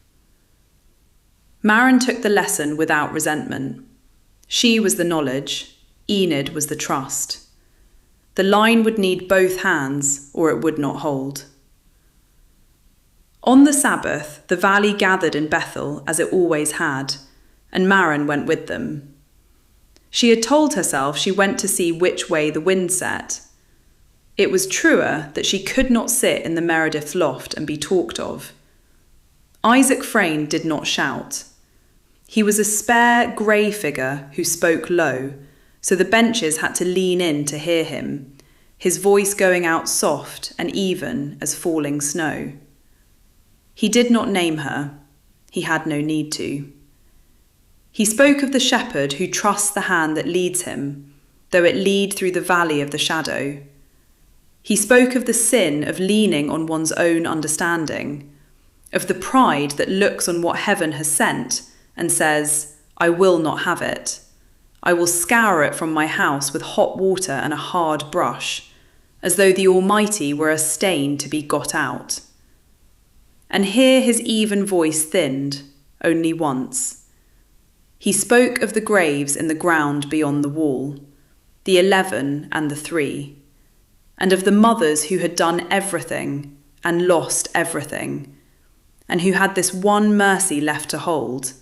Maren took the lesson without resentment. She was the knowledge, Enid was the trust. The line would need both hands, or it would not hold. On the Sabbath, the valley gathered in Bethel as it always had, and Maren went with them. She had told herself she went to see which way the wind set. It was truer that she could not sit in the Meredith's loft and be talked of. Isaac Frayne did not shout. He was a spare, grey figure who spoke low, so the benches had to lean in to hear him, his voice going out soft and even as falling snow. He did not name her. He had no need to. He spoke of the shepherd who trusts the hand that leads him, though it lead through the valley of the shadow. He spoke of the sin of leaning on one's own understanding, of the pride that looks on what heaven has sent and says, "I will not have it. I will scour it from my house with hot water and a hard brush, as though the Almighty were a stain to be got out." And here his even voice thinned, only once. He spoke of the graves in the ground beyond the wall, the 11 and the 3, and of the mothers who had done everything and lost everything, and who had this one mercy left to hold,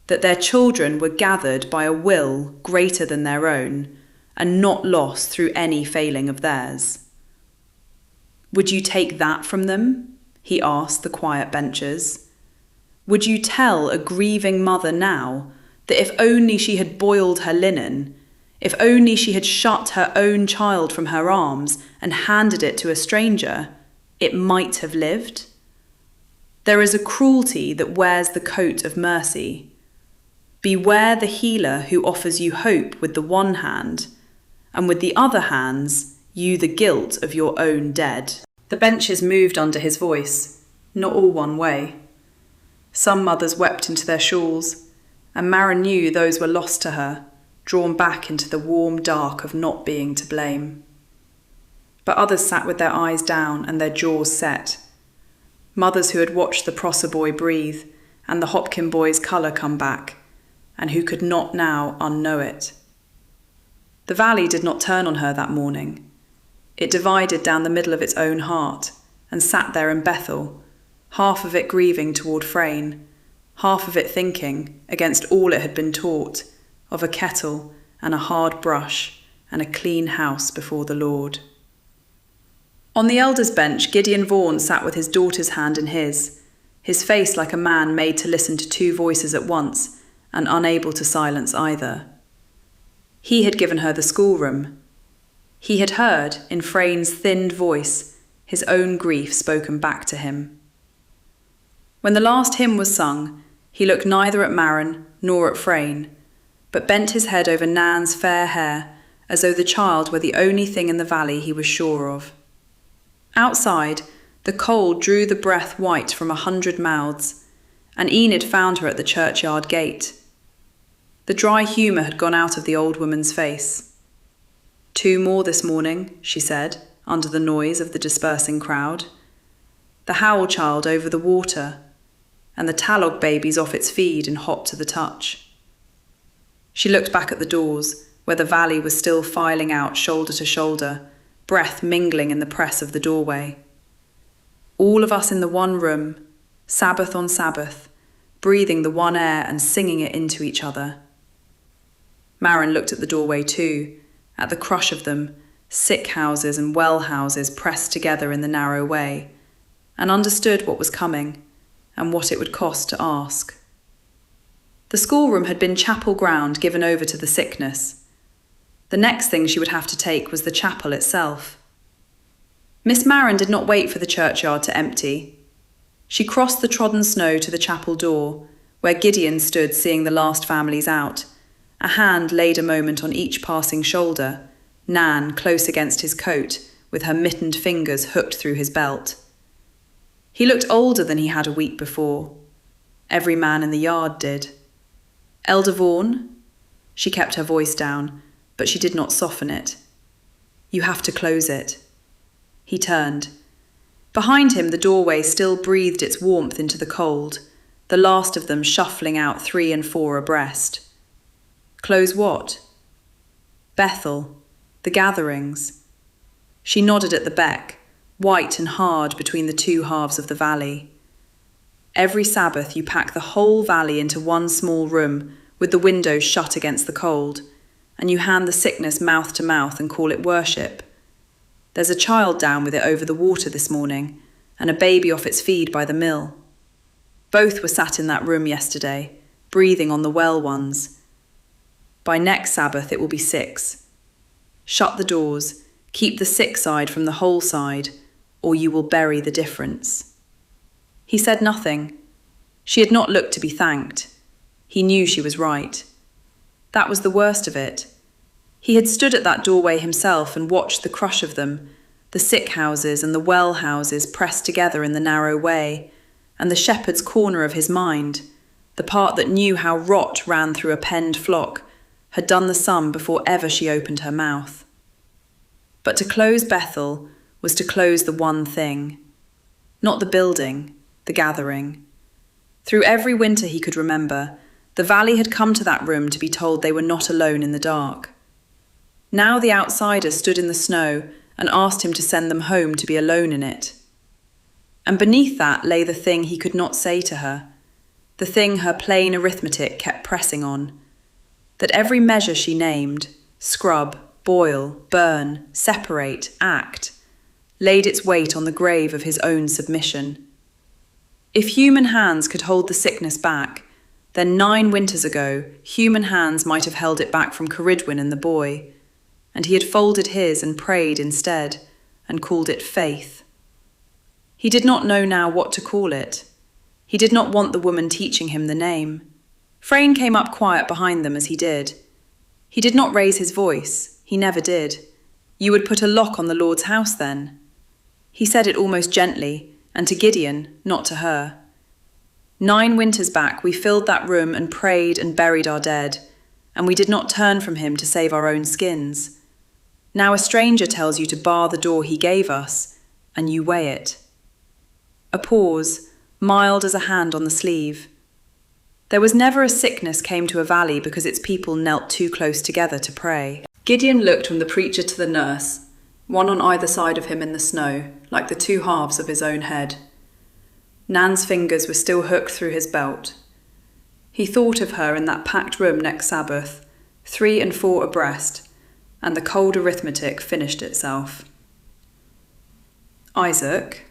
that their children were gathered by a will greater than their own, and not lost through any failing of theirs. "Would you take that from them?" he asked the quiet benchers. "Would you tell a grieving mother now that if only she had boiled her linen, if only she had shut her own child from her arms and handed it to a stranger, it might have lived? There is a cruelty that wears the coat of mercy. Beware the healer who offers you hope with the one hand, and with the other hands, you the guilt of your own dead." The benches moved under his voice, not all one way. Some mothers wept into their shawls, and Maren knew those were lost to her, drawn back into the warm dark of not being to blame. But others sat with their eyes down and their jaws set. Mothers who had watched the Prosser boy breathe and the Hopkin boy's colour come back, and who could not now unknow it. The valley did not turn on her that morning. It divided down the middle of its own heart and sat there in Bethel, half of it grieving toward Frayne, half of it thinking, against all it had been taught, of a kettle and a hard brush and a clean house before the Lord. On the elders' bench, Gideon Vaughan sat with his daughter's hand in his face like a man made to listen to two voices at once and unable to silence either. He had given her the schoolroom. He had heard, in Frayne's thinned voice, his own grief spoken back to him. When the last hymn was sung, he looked neither at Maren nor at Frayne, but bent his head over Nan's fair hair as though the child were the only thing in the valley he was sure of. Outside, the cold drew the breath white from 100 mouths, and Enid found her at the churchyard gate. The dry humour had gone out of the old woman's face. 2 more this morning, she said, under the noise of the dispersing crowd. The howl child over the water, and the talog babies off its feed and hot to the touch. She looked back at the doors, where the valley was still filing out shoulder to shoulder, breath mingling in the press of the doorway. All of us in the one room, Sabbath on Sabbath, breathing the one air and singing it into each other. Maren looked at the doorway too, at the crush of them, sick houses and well houses pressed together in the narrow way, and understood what was coming and what it would cost to ask. The schoolroom had been chapel ground given over to the sickness. The next thing she would have to take was the chapel itself. Miss Maren did not wait for the churchyard to empty. She crossed the trodden snow to the chapel door, where Gideon stood seeing the last families out, a hand laid a moment on each passing shoulder, Nan close against his coat, with her mittened fingers hooked through his belt. He looked older than he had a week before. Every man in the yard did. Elder Vaughan? She kept her voice down, but she did not soften it. You have to close it. He turned. Behind him the doorway still breathed its warmth into the cold, the last of them shuffling out 3 and 4 abreast. Close what? Bethel, the gatherings. She nodded at the beck, white and hard between the 2 halves of the valley. Every Sabbath you pack the whole valley into one small room with the windows shut against the cold, and you hand the sickness mouth to mouth and call it worship. There's a child down with it over the water this morning, and a baby off its feed by the mill. Both were sat in that room yesterday, breathing on the well ones. By next Sabbath it will be 6. Shut the doors, keep the sick side from the whole side, or you will bury the difference. He said nothing. She had not looked to be thanked. He knew she was right. That was the worst of it. He had stood at that doorway himself and watched the crush of them, the sick houses and the well houses pressed together in the narrow way, and the shepherd's corner of his mind, the part that knew how rot ran through a penned flock, had done the sum before ever she opened her mouth. But to close Bethel was to close the one thing. Not the building, the gathering. Through every winter he could remember, the valley had come to that room to be told they were not alone in the dark. Now the outsiders stood in the snow and asked him to send them home to be alone in it. And beneath that lay the thing he could not say to her, the thing her plain arithmetic kept pressing on, that every measure she named, scrub, boil, burn, separate, act, laid its weight on the grave of his own submission. If human hands could hold the sickness back, then 9 winters ago human hands might have held it back from Ceridwen and the boy, and he had folded his and prayed instead, and called it faith. He did not know now what to call it. He did not want the woman teaching him the name. Frayne came up quiet behind them as he did. He did not raise his voice. He never did. You would put a lock on the Lord's house then. He said it almost gently, and to Gideon, not to her. 9 winters back we filled that room and prayed and buried our dead, and we did not turn from him to save our own skins. Now a stranger tells you to bar the door he gave us, and you weigh it. A pause, mild as a hand on the sleeve. There was never a sickness came to a valley because its people knelt too close together to pray. Gideon looked from the preacher to the nurse, one on either side of him in the snow, like the two halves of his own head. Nan's fingers were still hooked through his belt. He thought of her in that packed room next Sabbath, 3 and 4 abreast, and the cold arithmetic finished itself. Isaac.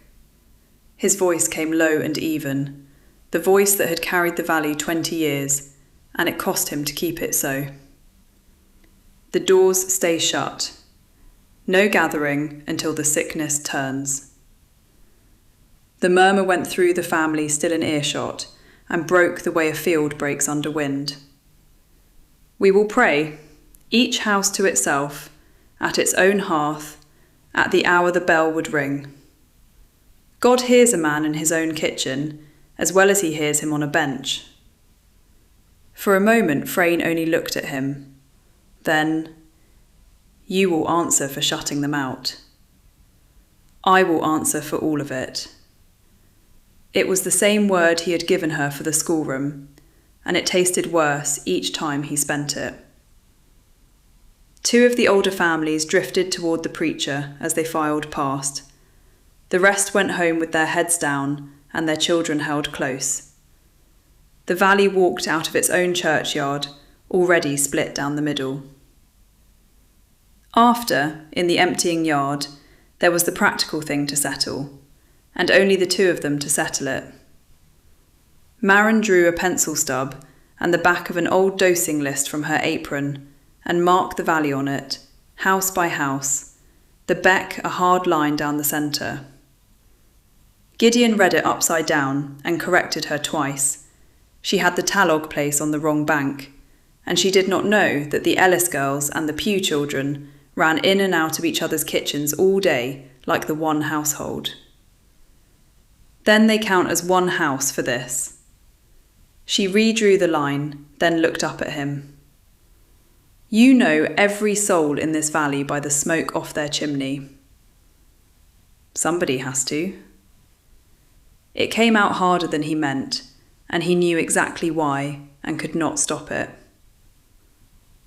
His voice came low and even, the voice that had carried the valley 20 years, and it cost him to keep it so. The doors stay shut. No gathering until the sickness turns. The murmur went through the family still in earshot, and broke the way a field breaks under wind. We will pray, each house to itself, at its own hearth, at the hour the bell would ring. God hears a man in his own kitchen, as well as he hears him on a bench. For a moment Frayne only looked at him. Then, you will answer for shutting them out. I will answer for all of it. It was the same word he had given her for the schoolroom, and it tasted worse each time he spent it. 2 of the older families drifted toward the preacher as they filed past. The rest went home with their heads down and their children held close. The valley walked out of its own churchyard, already split down the middle. After, in the emptying yard, there was the practical thing to settle, and only the 2 of them to settle it. Maren drew a pencil stub and the back of an old dosing list from her apron and marked the valley on it, house by house, the beck a hard line down the centre. Gideon read it upside down and corrected her twice. She had the Talog place on the wrong bank, and she did not know that the Ellis girls and the Pugh children ran in and out of each other's kitchens all day like the one household. Then they count as one house for this. She redrew the line, then looked up at him. You know every soul in this valley by the smoke off their chimney. Somebody has to. It came out harder than he meant, and he knew exactly why and could not stop it.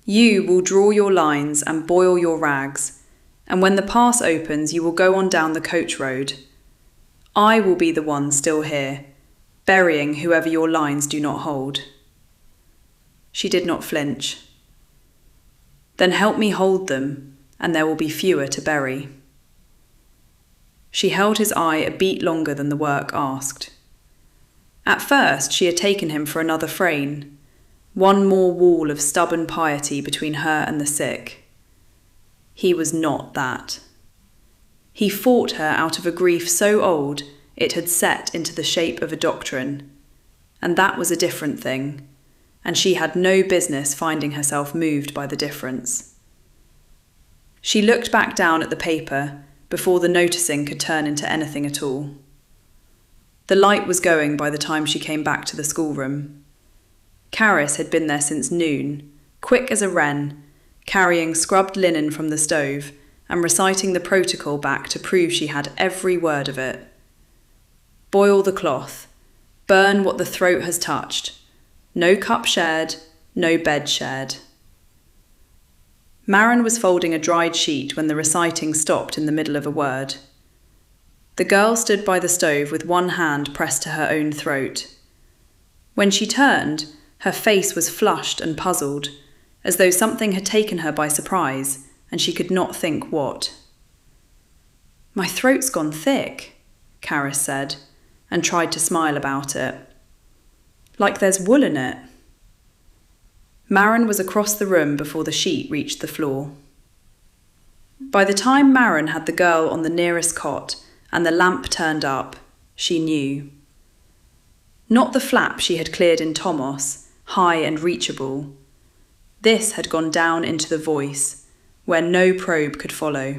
You will draw your lines and boil your rags, and when the pass opens you will go on down the coach road. I will be the one still here, burying whoever your lines do not hold. She did not flinch. Then help me hold them, and there will be fewer to bury. She held his eye a beat longer than the work asked. At first she had taken him for another Frayne, one more wall of stubborn piety between her and the sick. He was not that. He fought her out of a grief so old it had set into the shape of a doctrine, and that was a different thing, and she had no business finding herself moved by the difference. She looked back down at the paper before the noticing could turn into anything at all. The light was going by the time she came back to the schoolroom. Caris had been there since noon, quick as a wren, carrying scrubbed linen from the stove and reciting the protocol back to prove she had every word of it. Boil the cloth. Burn what the throat has touched. No cup shared, no bed shared. Maren was folding a dried sheet when the reciting stopped in the middle of a word. The girl stood by the stove with one hand pressed to her own throat. When she turned, her face was flushed and puzzled, as though something had taken her by surprise, and she could not think what. My throat's gone thick, Caris said, and tried to smile about it. Like there's wool in it. Maren was across the room before the sheet reached the floor. By the time Maren had the girl on the nearest cot and the lamp turned up, she knew. Not the flap she had cleared in Tomos, high and reachable. This had gone down into the voice, where no probe could follow.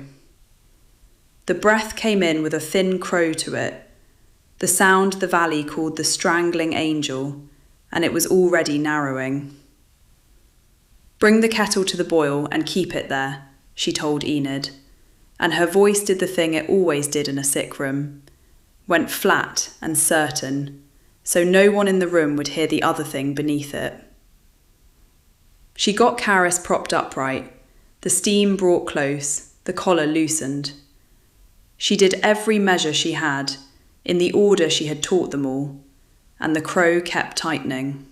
The breath came in with a thin crow to it, the sound the valley called the strangling angel, and it was already narrowing. "Bring the kettle to the boil and keep it there," she told Enid, and her voice did the thing it always did in a sick room, went flat and certain, so no one in the room would hear the other thing beneath it. She got Karis propped upright, the steam brought close, the collar loosened. She did every measure she had, in the order she had taught them all, and the crow kept tightening.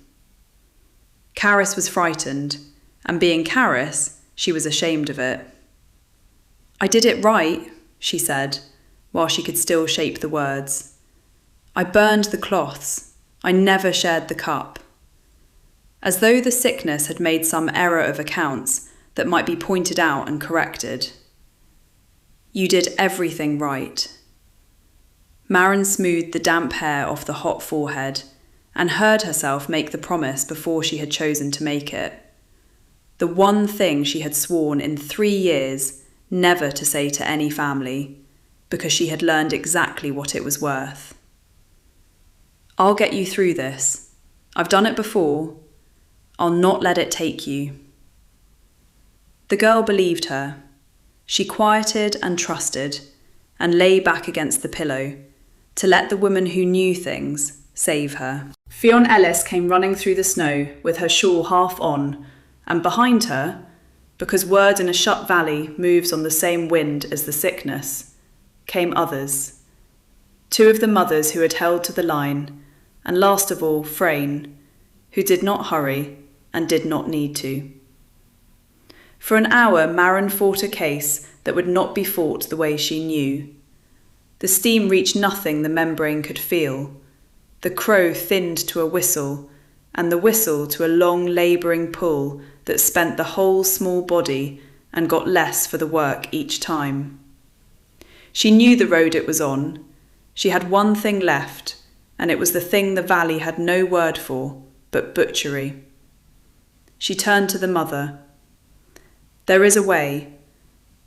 Karis was frightened, and being Karis, she was ashamed of it. "I did it right," she said, while she could still shape the words. "I burned the cloths. I never shared the cup." As though the sickness had made some error of accounts that might be pointed out and corrected. "You did everything right." Maren smoothed the damp hair off the hot forehead and heard herself make the promise before she had chosen to make it. The one thing she had sworn in 3 years never to say to any family, because she had learned exactly what it was worth. "I'll get you through this. I've done it before. I'll not let it take you." The girl believed her. She quieted and trusted, and lay back against the pillow, to let the woman who knew things save her. Fionn Ellis came running through the snow with her shawl half on, and behind her, because word in a shut valley moves on the same wind as the sickness, came others. 2 of the mothers who had held to the line, and last of all, Frayne, who did not hurry and did not need to. For an hour, Maren fought a case that would not be fought the way she knew. The steam reached nothing the membrane could feel. The crow thinned to a whistle, and the whistle to a long labouring pull that spent the whole small body and got less for the work each time. She knew the road it was on. She had one thing left, and it was the thing the valley had no word for, but butchery. She turned to the mother. "There is a way.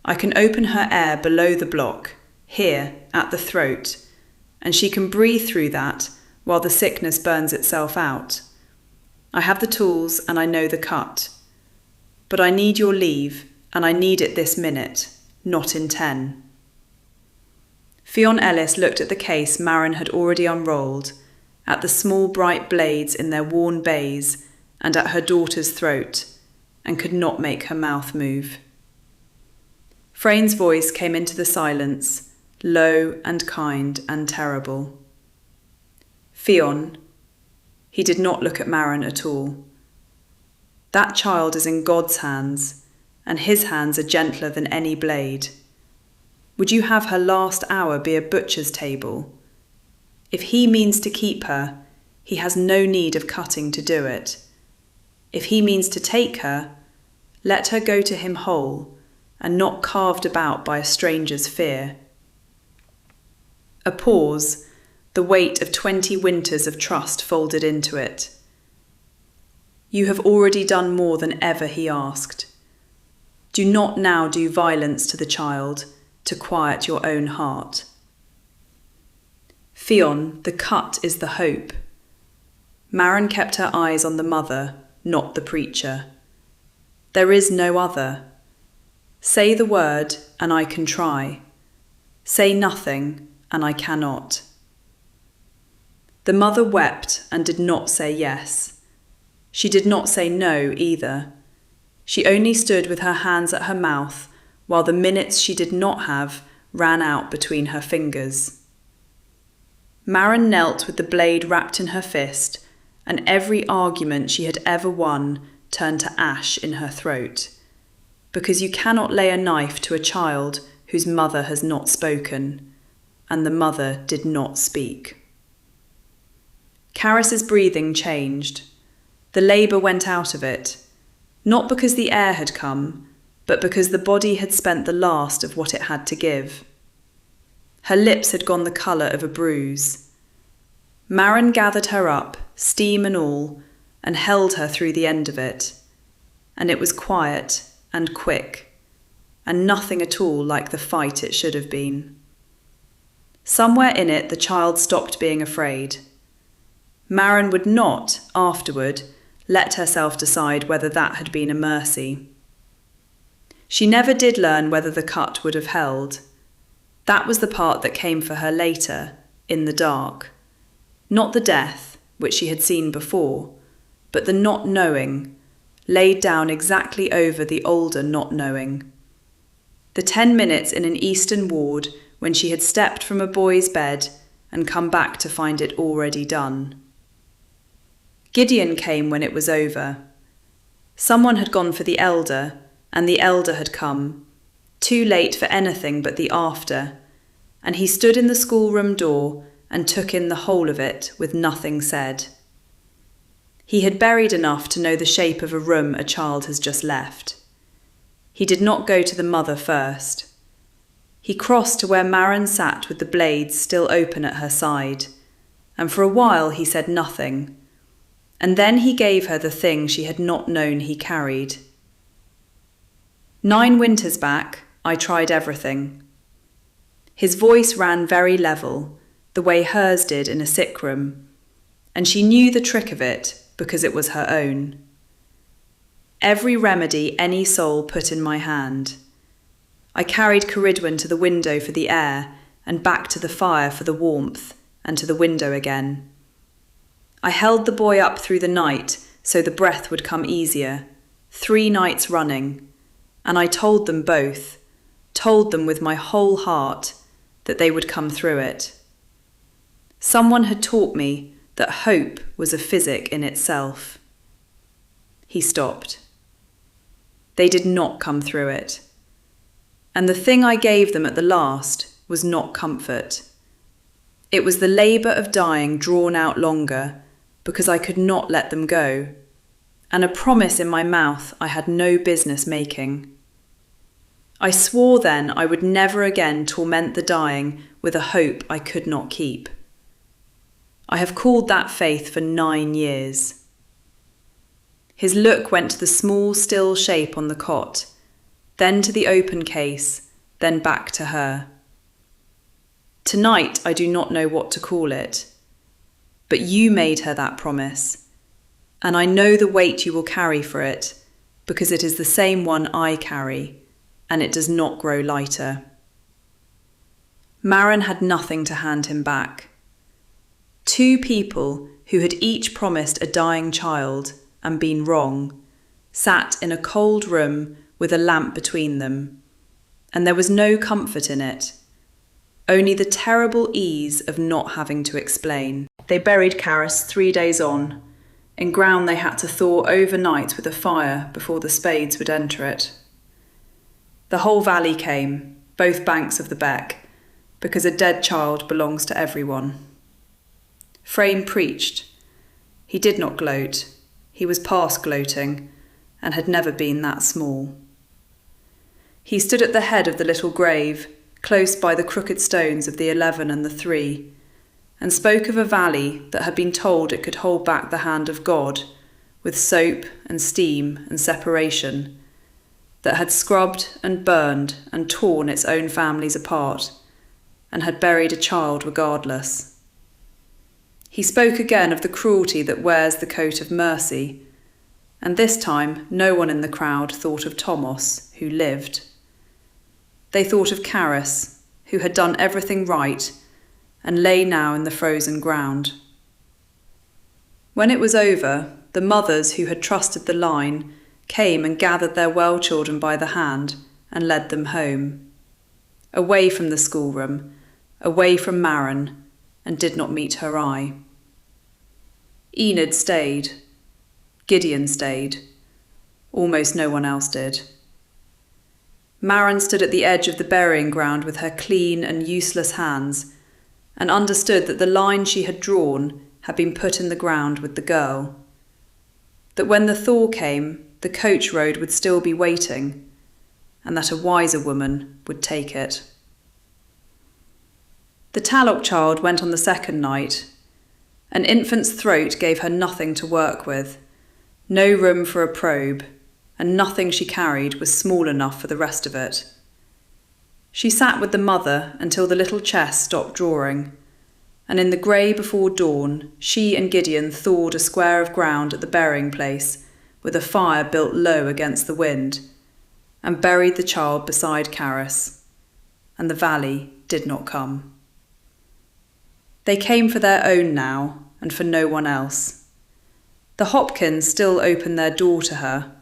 I can open her air below the block, here, at the throat, and she can breathe through that while the sickness burns itself out. I have the tools and I know the cut. But I need your leave, and I need it this minute, not in 10. Fionn Ellis looked at the case Maren had already unrolled, at the small bright blades in their worn bays, and at her daughter's throat, and could not make her mouth move. Frayne's voice came into the silence, low and kind and terrible. "Fionn," he did not look at Maren at all. "That child is in God's hands, and his hands are gentler than any blade. Would you have her last hour be a butcher's table? If he means to keep her, he has no need of cutting to do it. If he means to take her, let her go to him whole, and not carved about by a stranger's fear." A pause, the weight of 20 winters of trust folded into it. "You have already done more than ever he asked. Do not now do violence to the child, to quiet your own heart." "Fionn, the cut is the hope." Maren kept her eyes on the mother, not the preacher. "There is no other. Say the word, and I can try. Say nothing, and I cannot." The mother wept and did not say yes. She did not say no either. She only stood with her hands at her mouth while the minutes she did not have ran out between her fingers. Maren knelt with the blade wrapped in her fist, and every argument she had ever won turned to ash in her throat, because you cannot lay a knife to a child whose mother has not spoken, and the mother did not speak. Karis's breathing changed. The labour went out of it, not because the air had come, but because the body had spent the last of what it had to give. Her lips had gone the colour of a bruise. Maren gathered her up, steam and all, and held her through the end of it, and it was quiet and quick, and nothing at all like the fight it should have been. Somewhere in it the child stopped being afraid. Maren would not, afterward, let herself decide whether that had been a mercy. She never did learn whether the cut would have held. That was the part that came for her later, in the dark. Not the death, which she had seen before, but the not knowing, laid down exactly over the older not knowing. The 10 minutes in an eastern ward when she had stepped from a boy's bed and come back to find it already done. Gideon came when it was over. Someone had gone for the elder, and the elder had come, too late for anything but the after, and he stood in the schoolroom door and took in the whole of it with nothing said. He had buried enough to know the shape of a room a child has just left. He did not go to the mother first. He crossed to where Maren sat with the blades still open at her side, and for a while he said nothing, and then he gave her the thing she had not known he carried. 9 winters back, I tried everything. His voice ran very level, the way hers did in a sick room, and she knew the trick of it because it was her own. Every remedy any soul put in my hand. I carried Ceridwen to the window for the air and back to the fire for the warmth and to the window again. I held the boy up through the night so the breath would come easier, 3 nights running, and I told them both, told them with my whole heart that they would come through it. Someone had taught me that hope was a physic in itself. He stopped. They did not come through it. And the thing I gave them at the last was not comfort. It was the labour of dying drawn out longer because I could not let them go, and a promise in my mouth I had no business making. I swore then I would never again torment the dying with a hope I could not keep. I have called that faith for 9 years. His look went to the small, still shape on the cot, then to the open case, then back to her. Tonight I do not know what to call it, but you made her that promise, and I know the weight you will carry for it, because it is the same one I carry, and it does not grow lighter. Maren had nothing to hand him back. 2 people who had each promised a dying child and been wrong sat in a cold room with a lamp between them, and there was no comfort in it, only the terrible ease of not having to explain. They buried Caris 3 days on, in ground they had to thaw overnight with a fire before the spades would enter it. The whole valley came, both banks of the beck, because a dead child belongs to everyone. Frame preached. He did not gloat. He was past gloating, and had never been that small. He stood at the head of the little grave, close by the crooked stones of the 11 and the 3, and spoke of a valley that had been told it could hold back the hand of God, with soap and steam and separation, that had scrubbed and burned and torn its own families apart, and had buried a child regardless. He spoke again of the cruelty that wears the coat of mercy, and this time no one in the crowd thought of Thomas, who lived. They thought of Caris, who had done everything right and lay now in the frozen ground. When it was over, the mothers who had trusted the line came and gathered their well children by the hand and led them home, away from the schoolroom, away from Maren, and did not meet her eye. Enid stayed. Gideon stayed. Almost no one else did. Maren stood at the edge of the burying ground with her clean and useless hands, and understood that the line she had drawn had been put in the ground with the girl. That when the thaw came, the coach road would still be waiting, and that a wiser woman would take it. The Tallock child went on the second night. An infant's throat gave her nothing to work with, no room for a probe, and nothing she carried was small enough for the rest of it. She sat with the mother until the little chest stopped drawing, and in the grey before dawn, she and Gideon thawed a square of ground at the burying place with a fire built low against the wind, and buried the child beside Caris, and the valley did not come. They came for their own now, and for no one else. The Hopkins still opened their door to her,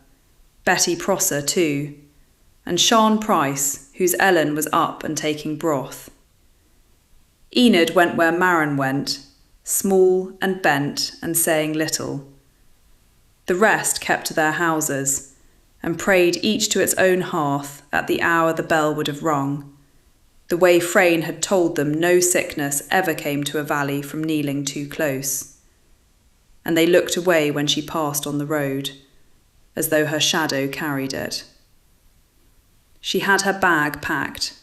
Betty Prosser too, and Sian Price, whose Ellen was up and taking broth. Enid went where Marin went, small and bent and saying little. The rest kept to their houses, and prayed each to its own hearth at the hour the bell would have rung, the way Frayne had told them no sickness ever came to a valley from kneeling too close. And they looked away when she passed on the road, as though her shadow carried it. She had her bag packed.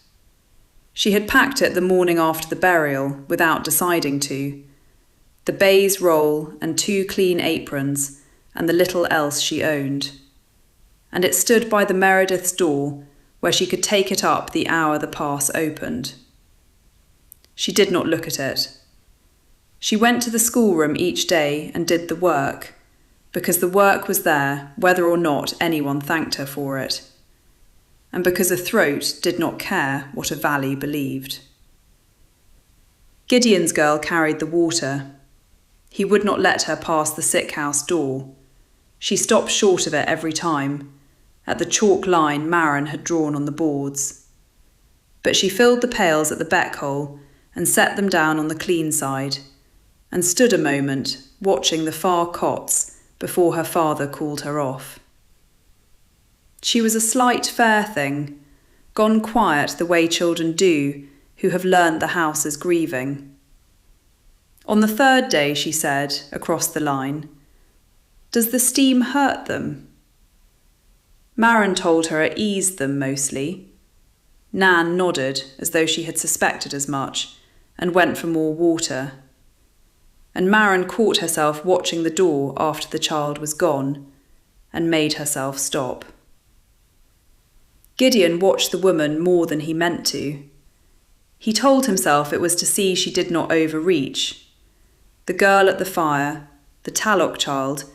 She had packed it the morning after the burial, without deciding to. The baize roll and 2 clean aprons, and the little else she owned. And it stood by the Meredith's door, where she could take it up the hour the pass opened. She did not look at it. She went to the schoolroom each day and did the work, because the work was there whether or not anyone thanked her for it, and because a throat did not care what a valley believed. Gideon's girl carried the water. He would not let her pass the sick house door. She stopped short of it every time, at the chalk line Marin had drawn on the boards. But she filled the pails at the beck hole and set them down on the clean side, and stood a moment watching the far cots before her father called her off. She was a slight fair thing, gone quiet the way children do who have learned the house is grieving. On the 3rd day, she said, across the line, "Does the steam hurt them?" Marin told her it eased them mostly. Nan nodded as though she had suspected as much and went for more water. And Marin caught herself watching the door after the child was gone and made herself stop. Gideon watched the woman more than he meant to. He told himself it was to see she did not overreach. The girl at the fire, the Tallock child,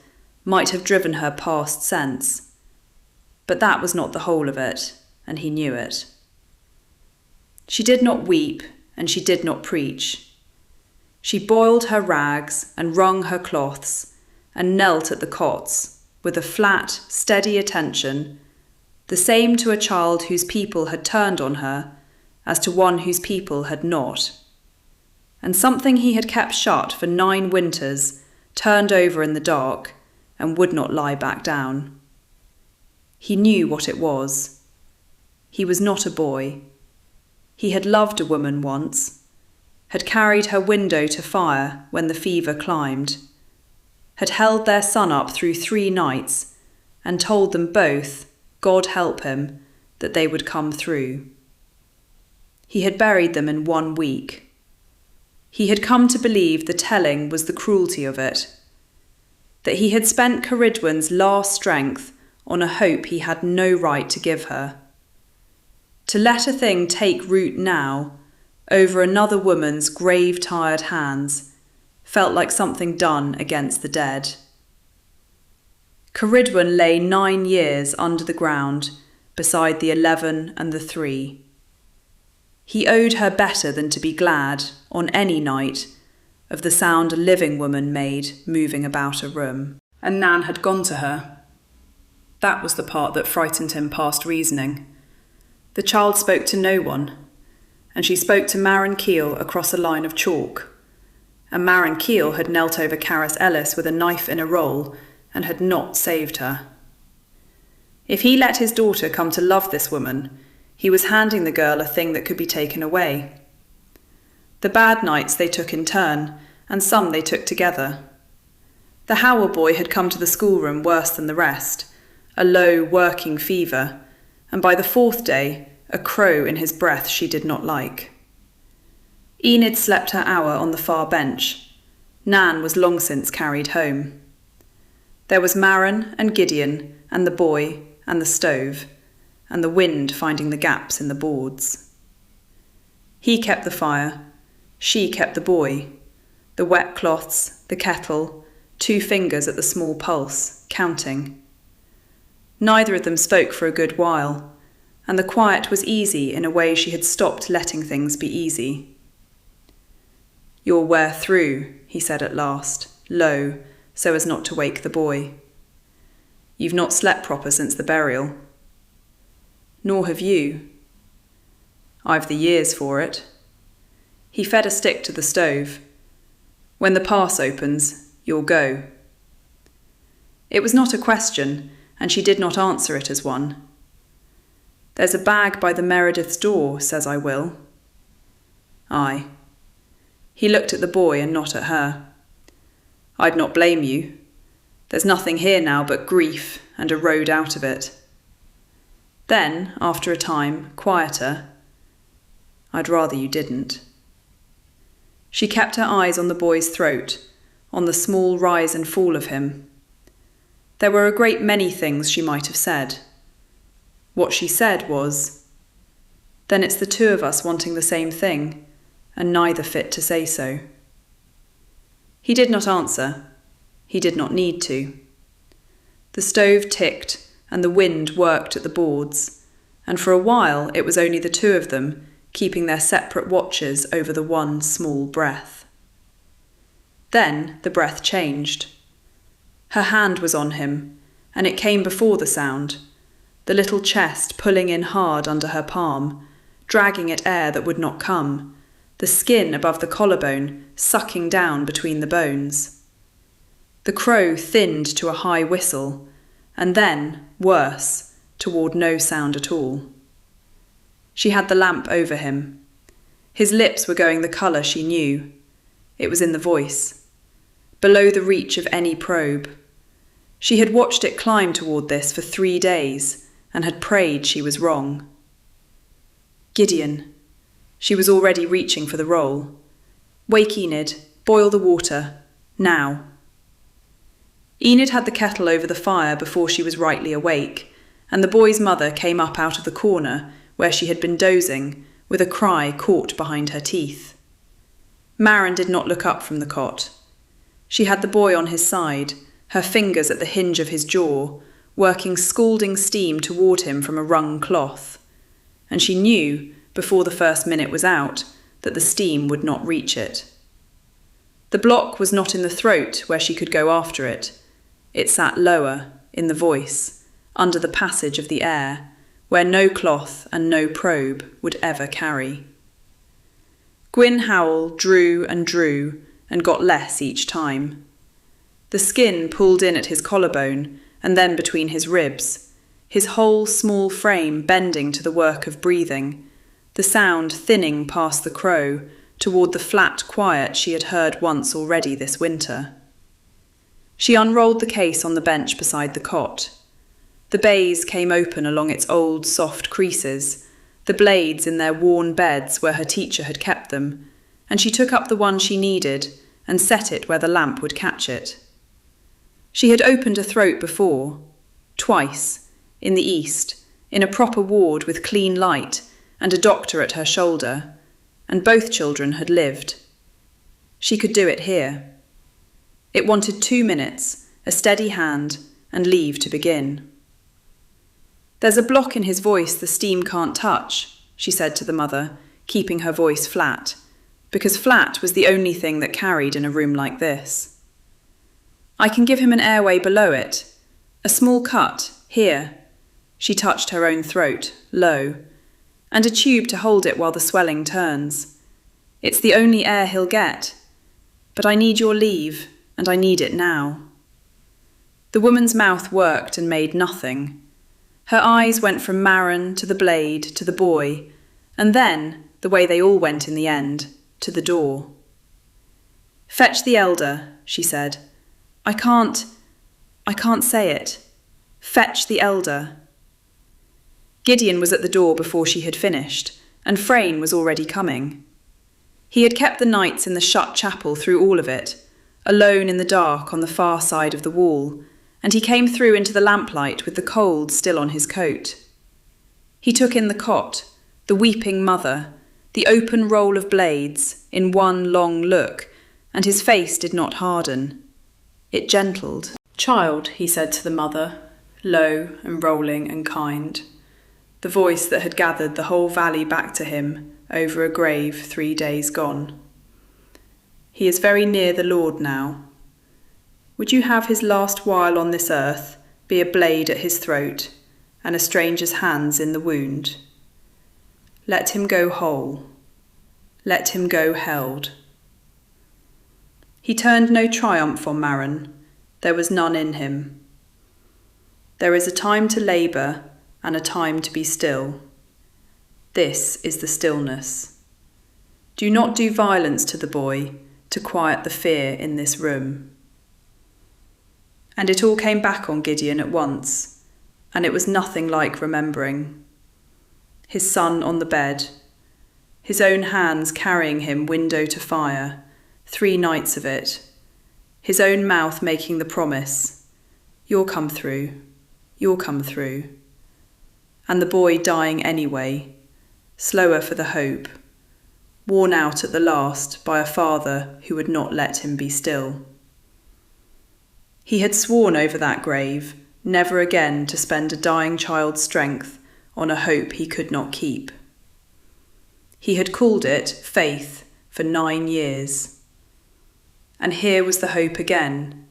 might have driven her past sense. But that was not the whole of it, and he knew it. She did not weep, and she did not preach. She boiled her rags and wrung her cloths, and knelt at the cots, with a flat, steady attention, the same to a child whose people had turned on her as to one whose people had not. And something he had kept shut for 9 winters turned over in the dark and would not lie back down. He knew what it was. He was not a boy. He had loved a woman once, had carried her window to fire when the fever climbed, had held their son up through 3 nights and told them both, God help him, that they would come through. He had buried them in 1 week. He had come to believe the telling was the cruelty of it, that he had spent Ceridwen's last strength on a hope he had no right to give her. To let a thing take root now, over another woman's grave tired hands, felt like something done against the dead. Ceridwen lay 9 years under the ground, beside the 11 and the 3. He owed her better than to be glad, on any night, of the sound a living woman made moving about a room. And Nan had gone to her. That was the part that frightened him past reasoning. The child spoke to no one, and she spoke to Marin Keel across a line of chalk. And Marin Keel had knelt over Caris Ellis with a knife in a roll and had not saved her. If he let his daughter come to love this woman, he was handing the girl a thing that could be taken away. The bad nights they took in turn, and some they took together. The Howell boy had come to the schoolroom worse than the rest, a low, working fever, and by the 4th day, a crow in his breath she did not like. Enid slept her hour on the far bench. Nan was long since carried home. There was Marin and Gideon and the boy and the stove, and the wind finding the gaps in the boards. He kept the fire, she kept the boy, the wet cloths, the kettle, 2 fingers at the small pulse, counting. Neither of them spoke for a good while, and the quiet was easy in a way she had stopped letting things be easy. "You'll wear through," he said at last, low, so as not to wake the boy. "You've not slept proper since the burial." "Nor have you." "I've the years for it." He fed a stick to the stove. "When the pass opens, you'll go." It was not a question, and she did not answer it as one. "There's a bag by the Meredith's door, says I will." "Aye." He looked at the boy and not at her. "I'd not blame you. There's nothing here now but grief and a road out of it." Then, after a time, quieter, "I'd rather you didn't." She kept her eyes on the boy's throat, on the small rise and fall of him. There were a great many things she might have said. What she said was, "Then it's the 2 of us wanting the same thing, and neither fit to say so." He did not answer. He did not need to. The stove ticked, and the wind worked at the boards, and for a while it was only the 2 of them, keeping their separate watches over the one small breath. Then the breath changed. Her hand was on him, and it came before the sound, the little chest pulling in hard under her palm, dragging at air that would not come, the skin above the collarbone sucking down between the bones. The crow thinned to a high whistle, and then, worse, toward no sound at all. She had the lamp over him. His lips were going the colour she knew. It was in the voice, below the reach of any probe. She had watched it climb toward this for 3 days, and had prayed she was wrong. "Gideon." She was already reaching for the roll. "Wake Enid, boil the water, now." Enid had the kettle over the fire before she was rightly awake, and the boy's mother came up out of the corner, where she had been dozing, with a cry caught behind her teeth. Maren did not look up from the cot. She had the boy on his side, her fingers at the hinge of his jaw, working scalding steam toward him from a wrung cloth, and she knew, before the first minute was out, that the steam would not reach it. The block was not in the throat where she could go after it. It sat lower, in the voice, under the passage of the air, where no cloth and no probe would ever carry. Gwyn Howell drew and got less each time. The skin pulled in at his collarbone and then between his ribs, his whole small frame bending to the work of breathing, the sound thinning past the crow toward the flat quiet she had heard once already this winter. She unrolled the case on the bench beside the cot. The baize came open along its old soft creases, the blades in their worn beds where her teacher had kept them, and she took up the one she needed and set it where the lamp would catch it. She had opened a throat before, twice, in the east, in a proper ward with clean light and a doctor at her shoulder, and both children had lived. She could do it here. It wanted 2 minutes, a steady hand, and leave to begin. "There's a block in his voice the steam can't touch," she said to the mother, keeping her voice flat, because flat was the only thing that carried in a room like this. "I can give him an airway below it. A small cut, here." She touched her own throat, low, "and a tube to hold it while the swelling turns. It's the only air he'll get. But I need your leave, and I need it now." The woman's mouth worked and made nothing. Her eyes went from Maren to the blade to the boy, and then, the way they all went in the end, to the door. "Fetch the elder," she said. I can't say it. Fetch the elder." Gideon was at the door before she had finished, and Frayne was already coming. He had kept the nights in the shut chapel through all of it, alone in the dark on the far side of the wall, and he came through into the lamplight with the cold still on his coat. He took in the cot, the weeping mother, the open roll of blades, in one long look, and his face did not harden. It gentled. "Child," he said to the mother, low and rolling and kind, the voice that had gathered the whole valley back to him over a grave 3 days gone. "He is very near the Lord now. Would you have his last while on this earth be a blade at his throat and a stranger's hands in the wound? Let him go whole. Let him go held." He turned no triumph on Maron. There was none in him. There is a time to labour and a time to be still. This is the stillness. Do not do violence to the boy to quiet the fear in this room. And it all came back on Gideon at once, and it was nothing like remembering. His son on the bed, his own hands carrying him window to fire, 3 nights of it, his own mouth making the promise, "You'll come through, you'll come through," and the boy dying anyway, slower for the hope, worn out at the last by a father who would not let him be still. He had sworn over that grave never again to spend a dying child's strength on a hope he could not keep. He had called it faith for 9 years. And here was the hope again,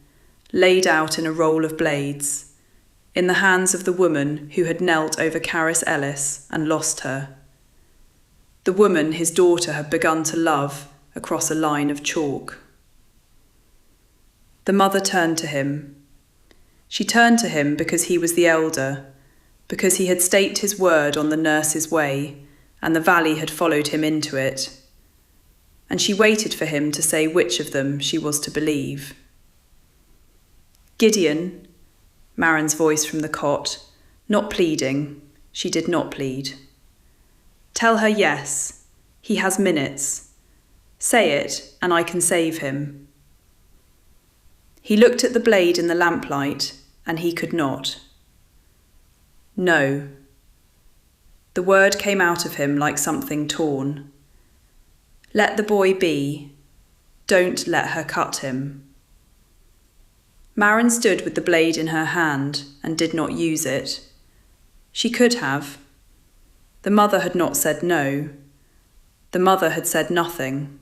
laid out in a roll of blades, in the hands of the woman who had knelt over Caris Ellis and lost her, the woman his daughter had begun to love across a line of chalk. The mother turned to him. She turned to him because he was the elder, because he had staked his word on the nurse's way, and the valley had followed him into it. And she waited for him to say which of them she was to believe. "Gideon," Maron's voice from the cot, not pleading, she did not plead. "Tell her yes, he has minutes. Say it, and I can save him." He looked at the blade in the lamplight, and he could not. "No." The word came out of him like something torn. "Let the boy be. Don't let her cut him." Maron stood with the blade in her hand and did not use it. She could have. The mother had not said no. The mother had said nothing,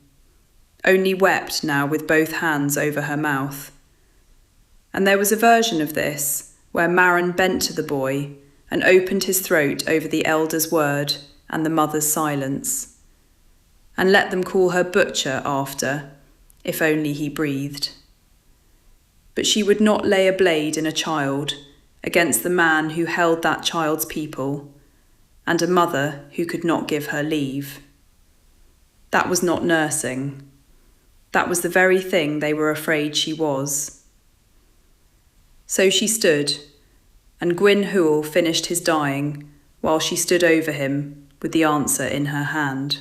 only wept now with both hands over her mouth. And there was a version of this where Maron bent to the boy and opened his throat over the elder's word and the mother's silence, and let them call her butcher after, if only he breathed. But she would not lay a blade in a child against the man who held that child's people, and a mother who could not give her leave. That was not nursing. That was the very thing they were afraid she was. So she stood, and Gwyn Hwel finished his dying while she stood over him with the answer in her hand.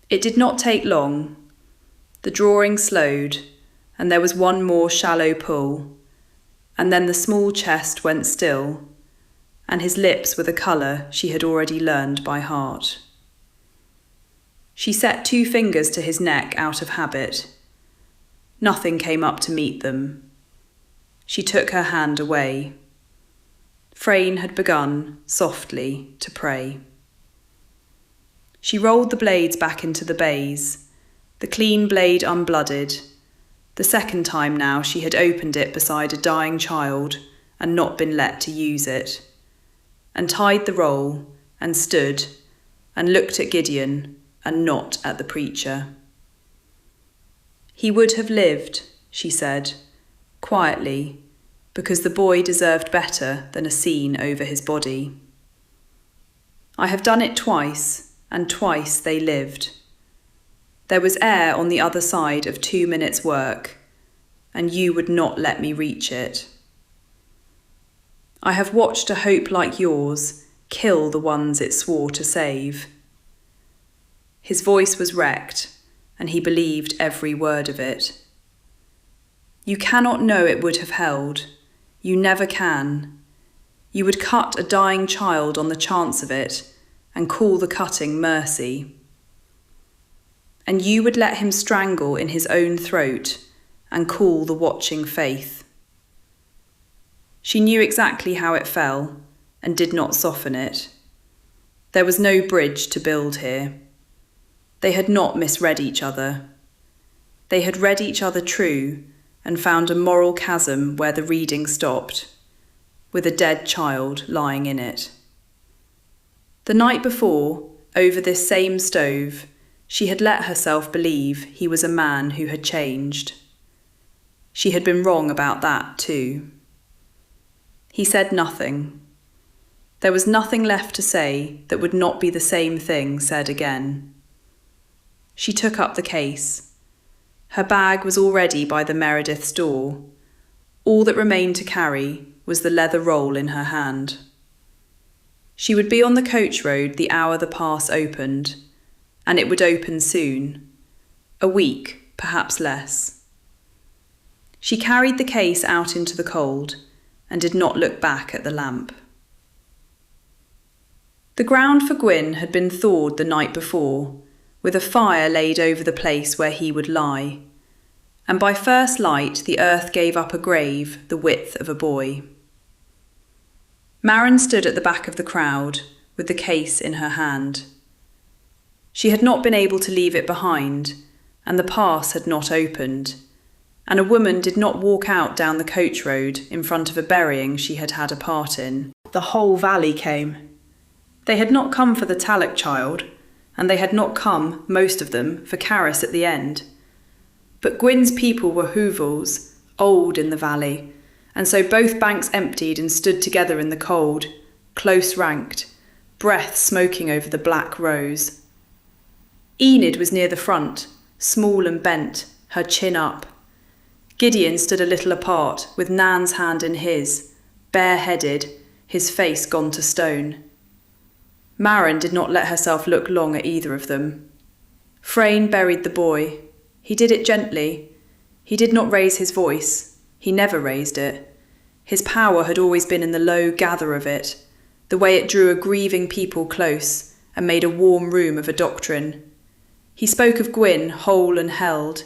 It did not take long. The drawing slowed, and there was one more shallow pull, and then the small chest went still, and his lips were the colour she had already learned by heart. She set 2 fingers to his neck out of habit. Nothing came up to meet them. She took her hand away. Frayne had begun, softly, to pray. She rolled the blades back into the bays, the clean blade unblooded. The second time now she had opened it beside a dying child and not been let to use it, and tied the roll and stood and looked at Gideon and not at the preacher. He would have lived, she said, quietly, because the boy deserved better than a scene over his body. I have done it twice, and twice they lived. There was air on the other side of 2 minutes' work, and you would not let me reach it. I have watched a hope like yours kill the ones it swore to save. His voice was wrecked, and he believed every word of it. You cannot know it would have held. You never can. You would cut a dying child on the chance of it, and call the cutting mercy. and you would let him strangle in his own throat and call the watching faith. She knew exactly how it fell and did not soften it. There was no bridge to build here. They had not misread each other. They had read each other true and found a moral chasm where the reading stopped, with a dead child lying in it. The night before, over this same stove, she had let herself believe he was a man who had changed. She had been wrong about that too. He said nothing. There was nothing left to say that would not be the same thing said again. She took up the case. Her bag was already by the Meredith's door. All that remained to carry was the leather roll in her hand. She would be on the coach road the hour the pass opened, and it would open soon. A week, perhaps less. She carried the case out into the cold and did not look back at the lamp. The ground for Gwyn had been thawed the night before, with a fire laid over the place where he would lie, and by first light the earth gave up a grave the width of a boy. Maren stood at the back of the crowd, with the case in her hand. She had not been able to leave it behind, and the pass had not opened, and a woman did not walk out down the coach road in front of a burying she had had a part in. The whole valley came. They had not come for the Tallock child, and they had not come, most of them, for Caris at the end. But Gwyn's people were hoovels, old in the valley, and so both banks emptied and stood together in the cold, close ranked, breath smoking over the black rose. Enid was near the front, small and bent, her chin up. Gideon stood a little apart, with Nan's hand in his, bare-headed, his face gone to stone. Maren did not let herself look long at either of them. Frayne buried the boy. He did it gently. He did not raise his voice. He never raised it. His power had always been in the low gather of it, the way it drew a grieving people close and made a warm room of a doctrine. He spoke of Gwyn whole and held.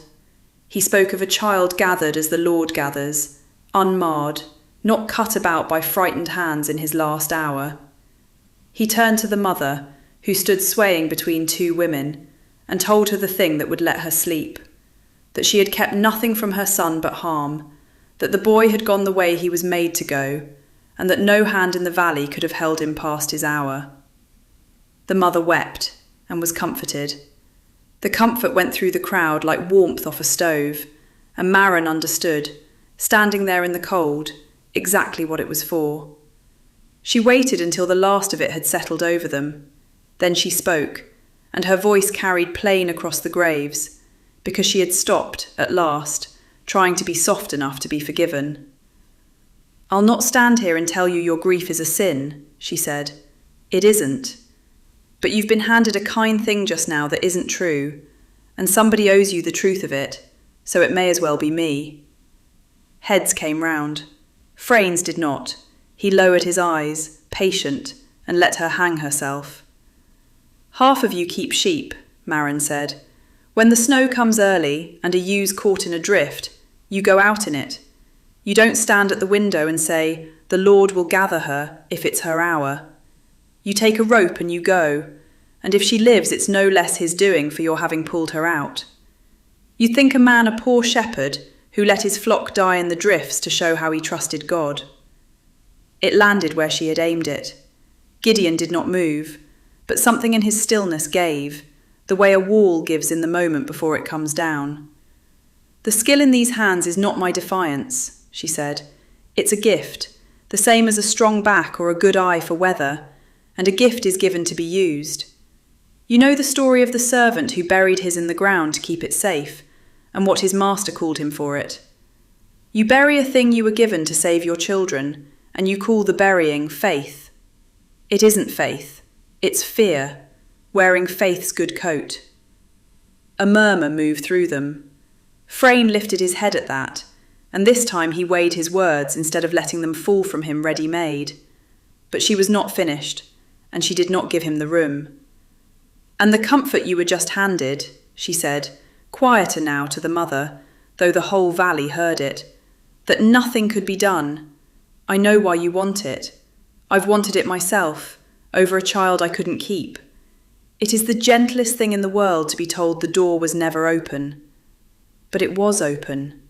He spoke of a child gathered as the Lord gathers, unmarred, not cut about by frightened hands in his last hour. He turned to the mother, who stood swaying between two women, and told her the thing that would let her sleep, that she had kept nothing from her son but harm, that the boy had gone the way he was made to go, and that no hand in the valley could have held him past his hour. The mother wept and was comforted. The comfort went through the crowd like warmth off a stove, and Maren understood, standing there in the cold, exactly what it was for. She waited until the last of it had settled over them. Then she spoke, and her voice carried plain across the graves, because she had stopped, at last, trying to be soft enough to be forgiven. "I'll not stand here and tell you your grief is a sin," she said. "It isn't. But you've been handed a kind thing just now that isn't true, and somebody owes you the truth of it, so it may as well be me." Heads came round. Frayne's did not. He lowered his eyes, patient, and let her hang herself. "Half of you keep sheep," Maren said. "When the snow comes early and a ew's caught in a drift, you go out in it. You don't stand at the window and say, 'The Lord will gather her if it's her hour.' You take a rope and you go, and if she lives it's no less his doing for your having pulled her out. You think a man a poor shepherd who let his flock die in the drifts to show how he trusted God." It landed where she had aimed it. Gideon did not move, but something in his stillness gave, the way a wall gives in the moment before it comes down. "The skill in these hands is not my defiance," she said. "It's a gift, the same as a strong back or a good eye for weather, and a gift is given to be used. You know the story of the servant who buried his in the ground to keep it safe, and what his master called him for it. You bury a thing you were given to save your children, and you call the burying faith. It isn't faith, it's fear, wearing faith's good coat." A murmur moved through them. Frayne lifted his head at that, and this time he weighed his words instead of letting them fall from him ready-made. But she was not finished, and she did not give him the room. "And the comfort you were just handed, she said, quieter now to the mother, though the whole valley heard it, that nothing could be done. I know why you want it. I've wanted it myself, over a child I couldn't keep. It is the gentlest thing in the world to be told the door was never open. But it was open.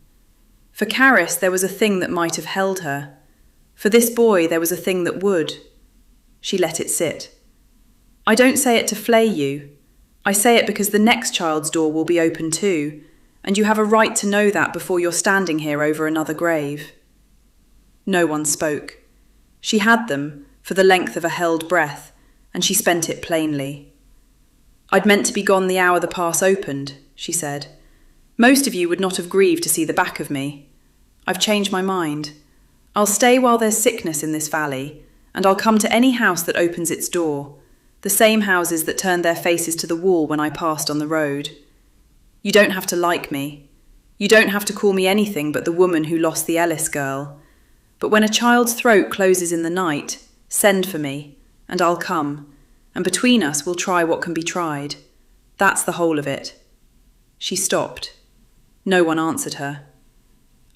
For Caris there was a thing that might have held her. For this boy there was a thing that would. She let it sit. I don't say it to flay you. I say it because the next child's door will be open too, and you have a right to know that before you're standing here over another grave. No one spoke. She had them, for the length of a held breath, and she spent it plainly. I'd meant to be gone the hour the pass opened, she said. Most of you would not have grieved to see the back of me. I've changed my mind. I'll stay while there's sickness in this valley, and I'll come to any house that opens its door, the same houses that turned their faces to the wall when I passed on the road. You don't have to like me. You don't have to call me anything but the woman who lost the Ellis girl. But when a child's throat closes in the night, send for me, and I'll come, and between us we'll try what can be tried. That's the whole of it. She stopped. No one answered her.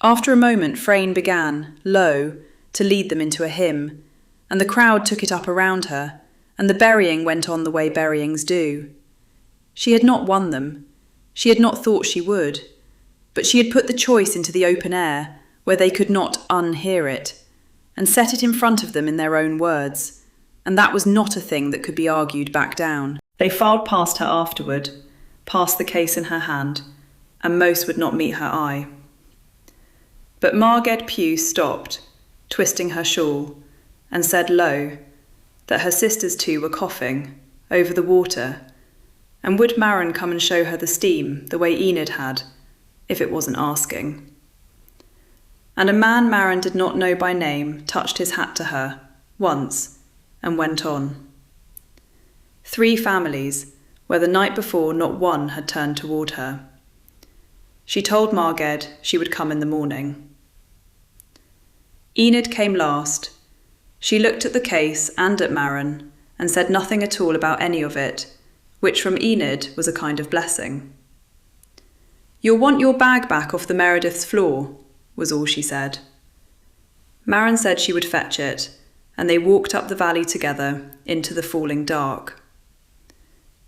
After a moment, Frayne began, low, to lead them into a hymn, and the crowd took it up around her, and the burying went on the way buryings do. She had not won them. She had not thought she would. But she had put the choice into the open air, where they could not unhear it, and set it in front of them in their own words, and that was not a thing that could be argued back down. They filed past her afterward, past the case in her hand, and most would not meet her eye. But Marged Pugh stopped, twisting her shawl, and said low that her sisters too were coughing over the water, and would Maron come and show her the steam the way Enid had, if it wasn't asking. And a man Maron did not know by name touched his hat to her, once, and went on. 3 families, where the night before not one had turned toward her. She told Marged she would come in the morning. Enid came last. She looked at the case and at Maron, and said nothing at all about any of it, which from Enid was a kind of blessing. You'll want your bag back off the Meredith's floor, was all she said. Maron said she would fetch it, and they walked up the valley together into the falling dark.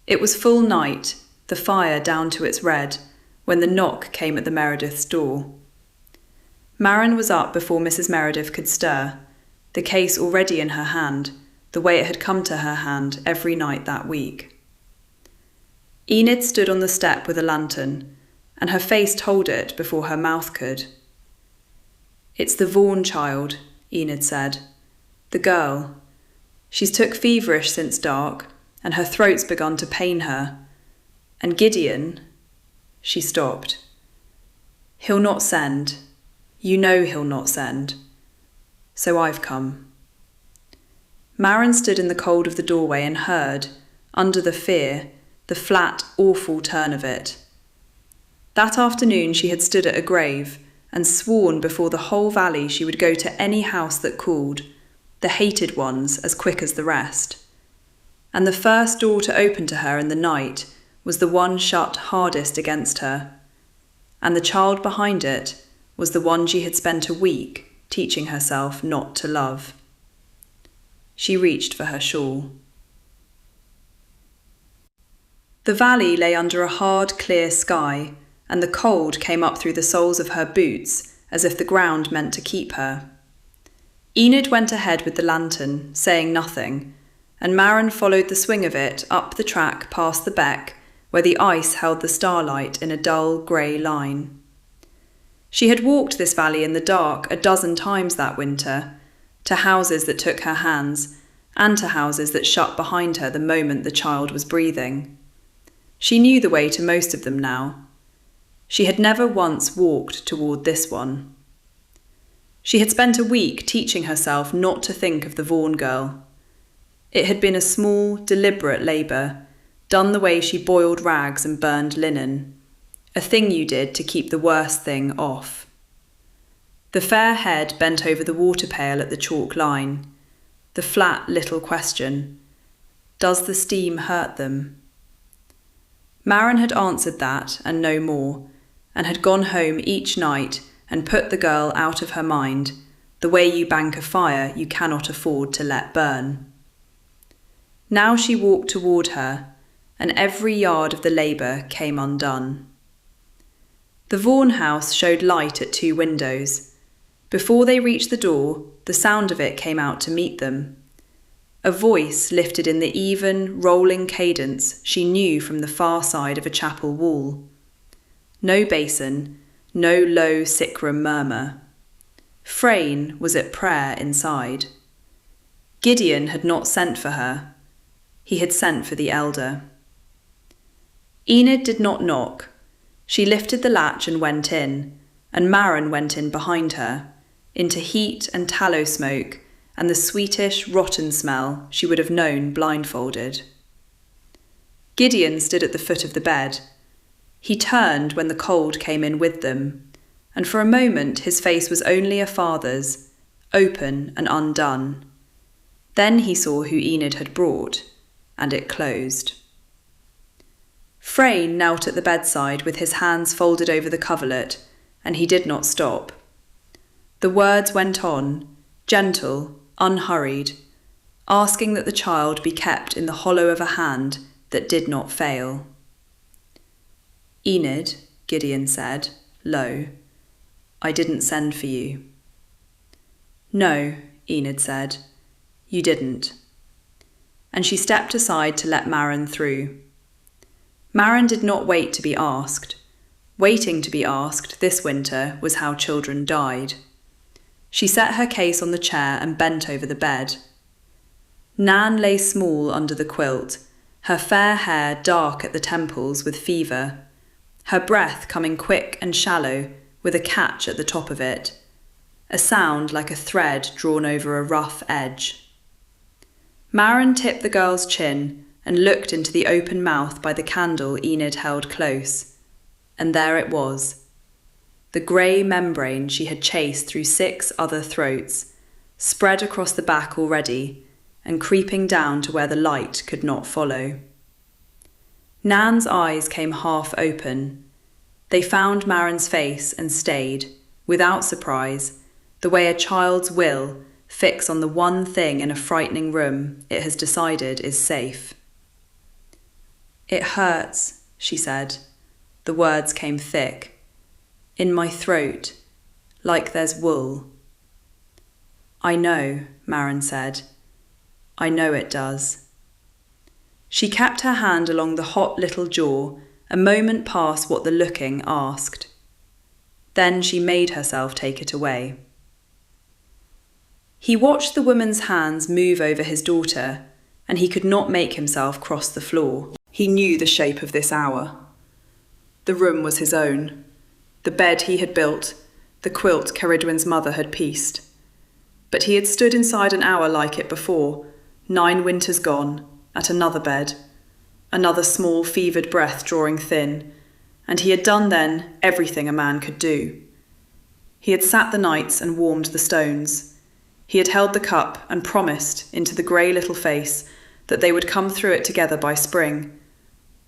It was full night, the fire down to its red, when the knock came at the Meredith's door. Maron was up before Mrs. Meredith could stir, the case already in her hand, the way it had come to her hand every night that week. Enid stood on the step with a lantern, and her face told it before her mouth could. It's the Vaughan child, Enid said. The girl. She's took feverish since dark, and her throat's begun to pain her. And Gideon... She stopped. He'll not send. You know he'll not send. So I've come. Maron stood in the cold of the doorway and heard, under the fear, the flat, awful turn of it. That afternoon she had stood at a grave and sworn before the whole valley she would go to any house that called, the hated ones as quick as the rest. And the first door to open to her in the night was the one shut hardest against her, and the child behind it was the one she had spent a week teaching herself not to love. She reached for her shawl. The valley lay under a hard, clear sky, and the cold came up through the soles of her boots as if the ground meant to keep her. Enid went ahead with the lantern, saying nothing, and Maron followed the swing of it up the track past the beck, where the ice held the starlight in a dull grey line. She had walked this valley in the dark a dozen times that winter, to houses that took her hands, and to houses that shut behind her the moment the child was breathing. She knew the way to most of them now. She had never once walked toward this one. She had spent a week teaching herself not to think of the Vaughan girl. It had been a small, deliberate labour, done the way she boiled rags and burned linen, a thing you did to keep the worst thing off. The fair head bent over the water pail at the chalk line, the flat little question, does the steam hurt them? Maren had answered that and no more, and had gone home each night and put the girl out of her mind, the way you bank a fire you cannot afford to let burn. Now she walked toward her, and every yard of the labour came undone. The Vaughan house showed light at 2 windows. Before they reached the door, the sound of it came out to meet them. A voice lifted in the even, rolling cadence she knew from the far side of a chapel wall. No basin, no low sick-room murmur. Frayne was at prayer inside. Gideon had not sent for her. He had sent for the elder. Enid did not knock. She lifted the latch and went in, and Maren went in behind her, into heat and tallow smoke and the sweetish, rotten smell she would have known blindfolded. Gideon stood at the foot of the bed. He turned when the cold came in with them, and for a moment his face was only a father's, open and undone. Then he saw who Enid had brought, and it closed. Frayne knelt at the bedside with his hands folded over the coverlet, and he did not stop. The words went on, gentle, unhurried, asking that the child be kept in the hollow of a hand that did not fail. Enid, Gideon said, low, I didn't send for you. No, Enid said, you didn't. And she stepped aside to let Maren through. Maren did not wait to be asked. Waiting to be asked this winter was how children died. She set her case on the chair and bent over the bed. Nan lay small under the quilt, her fair hair dark at the temples with fever, her breath coming quick and shallow with a catch at the top of it, a sound like a thread drawn over a rough edge. Maren tipped the girl's chin and looked into the open mouth by the candle Enid held close, and there it was. The grey membrane she had chased through 6 other throats, spread across the back already, and creeping down to where the light could not follow. Nan's eyes came half open. They found Maren's face and stayed, without surprise, the way a child's will fix on the one thing in a frightening room it has decided is safe. It hurts, she said. The words came thick. In my throat, like there's wool. I know, Maren said. I know it does. She kept her hand along the hot little jaw, a moment past what the looking asked. Then she made herself take it away. He watched the woman's hands move over his daughter, and he could not make himself cross the floor. He knew the shape of this hour. The room was his own. The bed he had built, the quilt Ceridwen's mother had pieced. But he had stood inside an hour like it before, 9 winters gone, at another bed, another small fevered breath drawing thin, and he had done then everything a man could do. He had sat the nights and warmed the stones. He had held the cup and promised into the grey little face that they would come through it together by spring,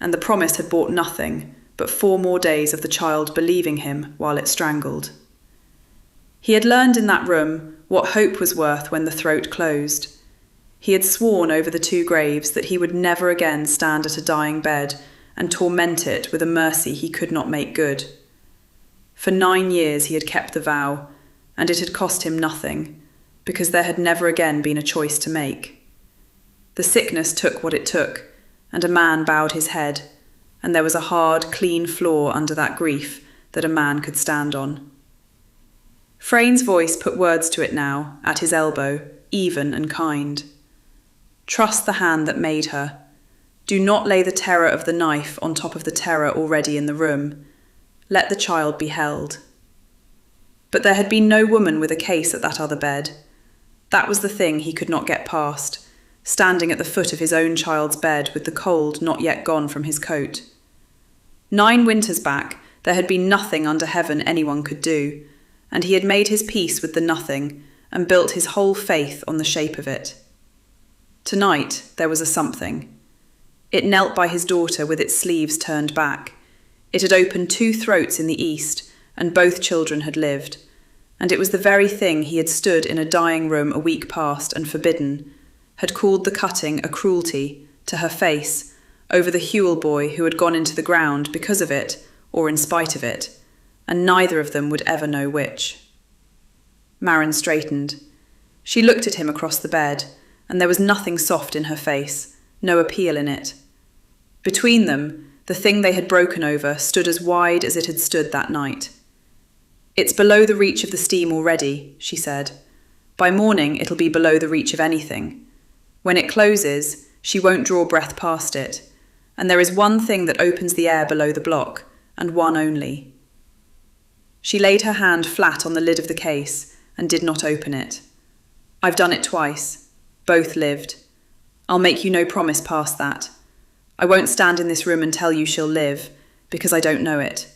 and the promise had brought nothing but 4 more days of the child believing him while it strangled. He had learned in that room what hope was worth when the throat closed. He had sworn over the 2 graves that he would never again stand at a dying bed and torment it with a mercy he could not make good. For 9 years he had kept the vow, and it had cost him nothing, because there had never again been a choice to make. The sickness took what it took, and a man bowed his head, and there was a hard, clean floor under that grief that a man could stand on. Frayne's voice put words to it now, at his elbow, even and kind. Trust the hand that made her. Do not lay the terror of the knife on top of the terror already in the room. Let the child be held. But there had been no woman with a case at that other bed. That was the thing he could not get past, standing at the foot of his own child's bed with the cold not yet gone from his coat. 9 winters back, there had been nothing under heaven anyone could do, and he had made his peace with the nothing and built his whole faith on the shape of it. Tonight there was a something. It knelt by his daughter with its sleeves turned back. It had opened 2 throats in the east, and both children had lived. And it was the very thing he had stood in a dying room a week past and forbidden, had called the cutting a cruelty, to her face, over the Hewell boy who had gone into the ground because of it, or in spite of it, and neither of them would ever know which. Maren straightened. She looked at him across the bed, and there was nothing soft in her face, no appeal in it. Between them, the thing they had broken over stood as wide as it had stood that night. "It's below the reach of the steam already," she said. "By morning it'll be below the reach of anything. When it closes, she won't draw breath past it, and there is one thing that opens the air below the block, and one only." She laid her hand flat on the lid of the case and did not open it. "I've done it twice. Both lived. I'll make you no promise past that. I won't stand in this room and tell you she'll live, because I don't know it.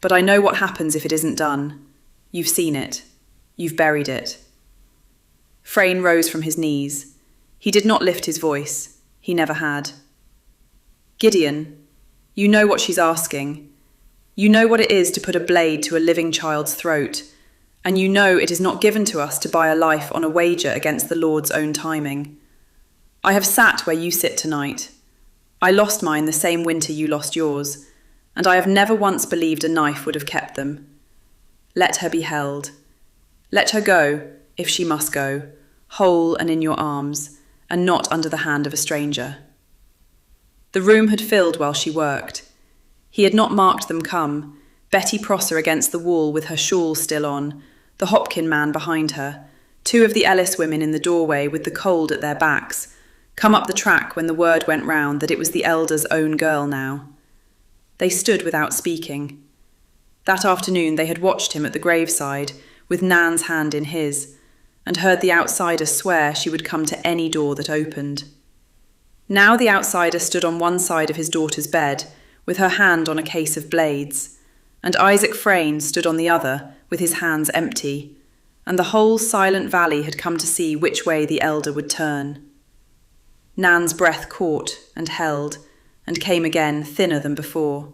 But I know what happens if it isn't done. You've seen it. You've buried it." Frayne rose from his knees. He did not lift his voice. He never had. "Gideon, you know what she's asking. You know what it is to put a blade to a living child's throat, and you know it is not given to us to buy a life on a wager against the Lord's own timing. I have sat where you sit tonight. I lost mine the same winter you lost yours, and I have never once believed a knife would have kept them. Let her be held. Let her go, if she must go, whole and in your arms, and not under the hand of a stranger." The room had filled while she worked. He had not marked them come, Betty Prosser against the wall with her shawl still on, the Hopkin man behind her, 2 of the Ellis women in the doorway with the cold at their backs, come up the track when the word went round that it was the elder's own girl now. They stood without speaking. That afternoon they had watched him at the graveside, with Nan's hand in his, and heard the outsider swear she would come to any door that opened. Now the outsider stood on one side of his daughter's bed, with her hand on a case of blades, and Isaac Frayne stood on the other, with his hands empty, and the whole silent valley had come to see which way the elder would turn. Nan's breath caught and held, and came again thinner than before.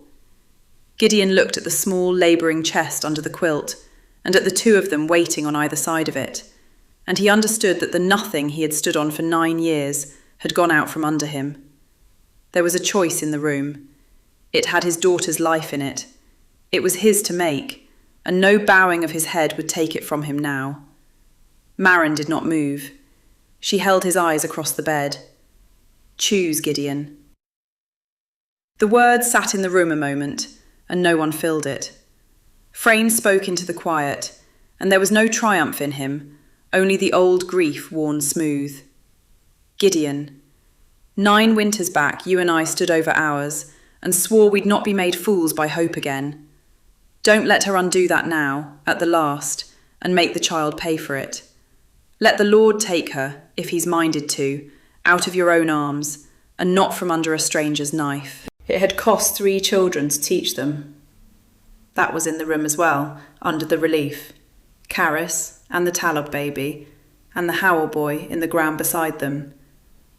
Gideon looked at the small labouring chest under the quilt, and at the 2 of them waiting on either side of it, and he understood that the nothing he had stood on for 9 years had gone out from under him. There was a choice in the room. It had his daughter's life in it. It was his to make, and no bowing of his head would take it from him now. Maren did not move. She held his eyes across the bed. "Choose, Gideon." The words sat in the room a moment, and no one filled it. Frayne spoke into the quiet, and there was no triumph in him, only the old grief worn smooth. "Gideon, 9 winters back you and I stood over ours, and swore we'd not be made fools by hope again. Don't let her undo that now, at the last, and make the child pay for it. Let the Lord take her, if he's minded to, out of your own arms, and not from under a stranger's knife." It had cost 3 children to teach them. That was in the room as well, under the relief. Caris, and the Tallob baby, and the Howell boy in the ground beside them.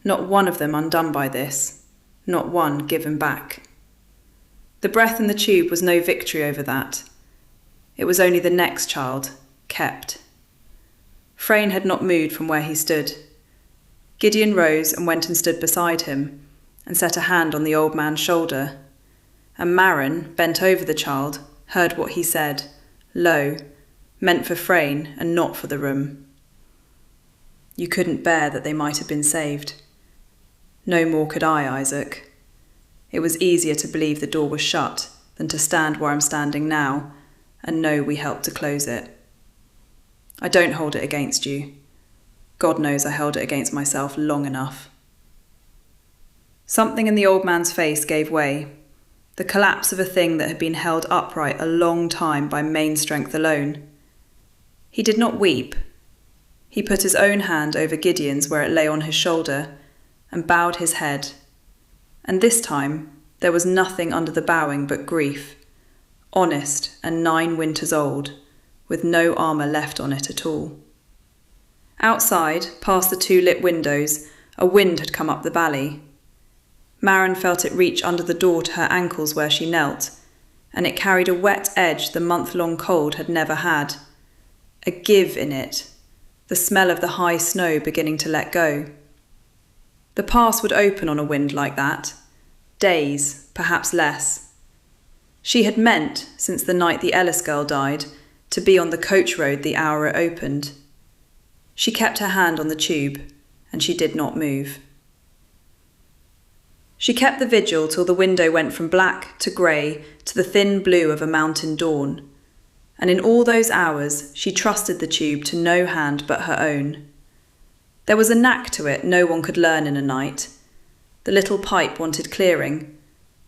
Not one of them undone by this, not one given back. The breath in the tube was no victory over that. It was only the next child, kept. Frayne had not moved from where he stood. Gideon rose and went and stood beside him, and set a hand on the old man's shoulder. And Maren, bent over the child, heard what he said, low, meant for Frayne and not for the room. "You couldn't bear that they might have been saved." "No more could I, Isaac. It was easier to believe the door was shut than to stand where I'm standing now and know we helped to close it. I don't hold it against you. God knows I held it against myself long enough." Something in the old man's face gave way, the collapse of a thing that had been held upright a long time by main strength alone. He did not weep. He put his own hand over Gideon's where it lay on his shoulder and bowed his head. And this time there was nothing under the bowing but grief, honest and 9 winters old, with no armour left on it at all. Outside, past the 2 lit windows, a wind had come up the valley. Maren felt it reach under the door to her ankles where she knelt, and it carried a wet edge the month-long cold had never had. A give in it, the smell of the high snow beginning to let go. The pass would open on a wind like that. Days, perhaps less. She had meant, since the night the Ellis girl died, to be on the coach road the hour it opened. She kept her hand on the tube, and she did not move. She kept the vigil till the window went from black to grey to the thin blue of a mountain dawn, and in all those hours she trusted the tube to no hand but her own. There was a knack to it no one could learn in a night. The little pipe wanted clearing.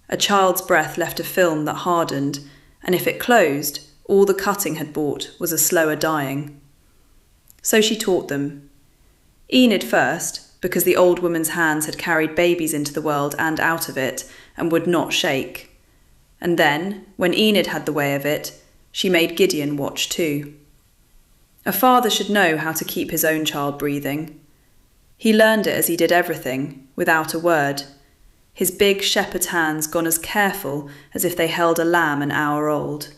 A child's breath left a film that hardened, and if it closed, all the cutting had brought was a slower dying. So she taught them. Enid first, because the old woman's hands had carried babies into the world and out of it, and would not shake. And then, when Enid had the way of it, she made Gideon watch too. A father should know how to keep his own child breathing. He learned it as he did everything, without a word, his big shepherd's hands gone as careful as if they held a lamb an hour old.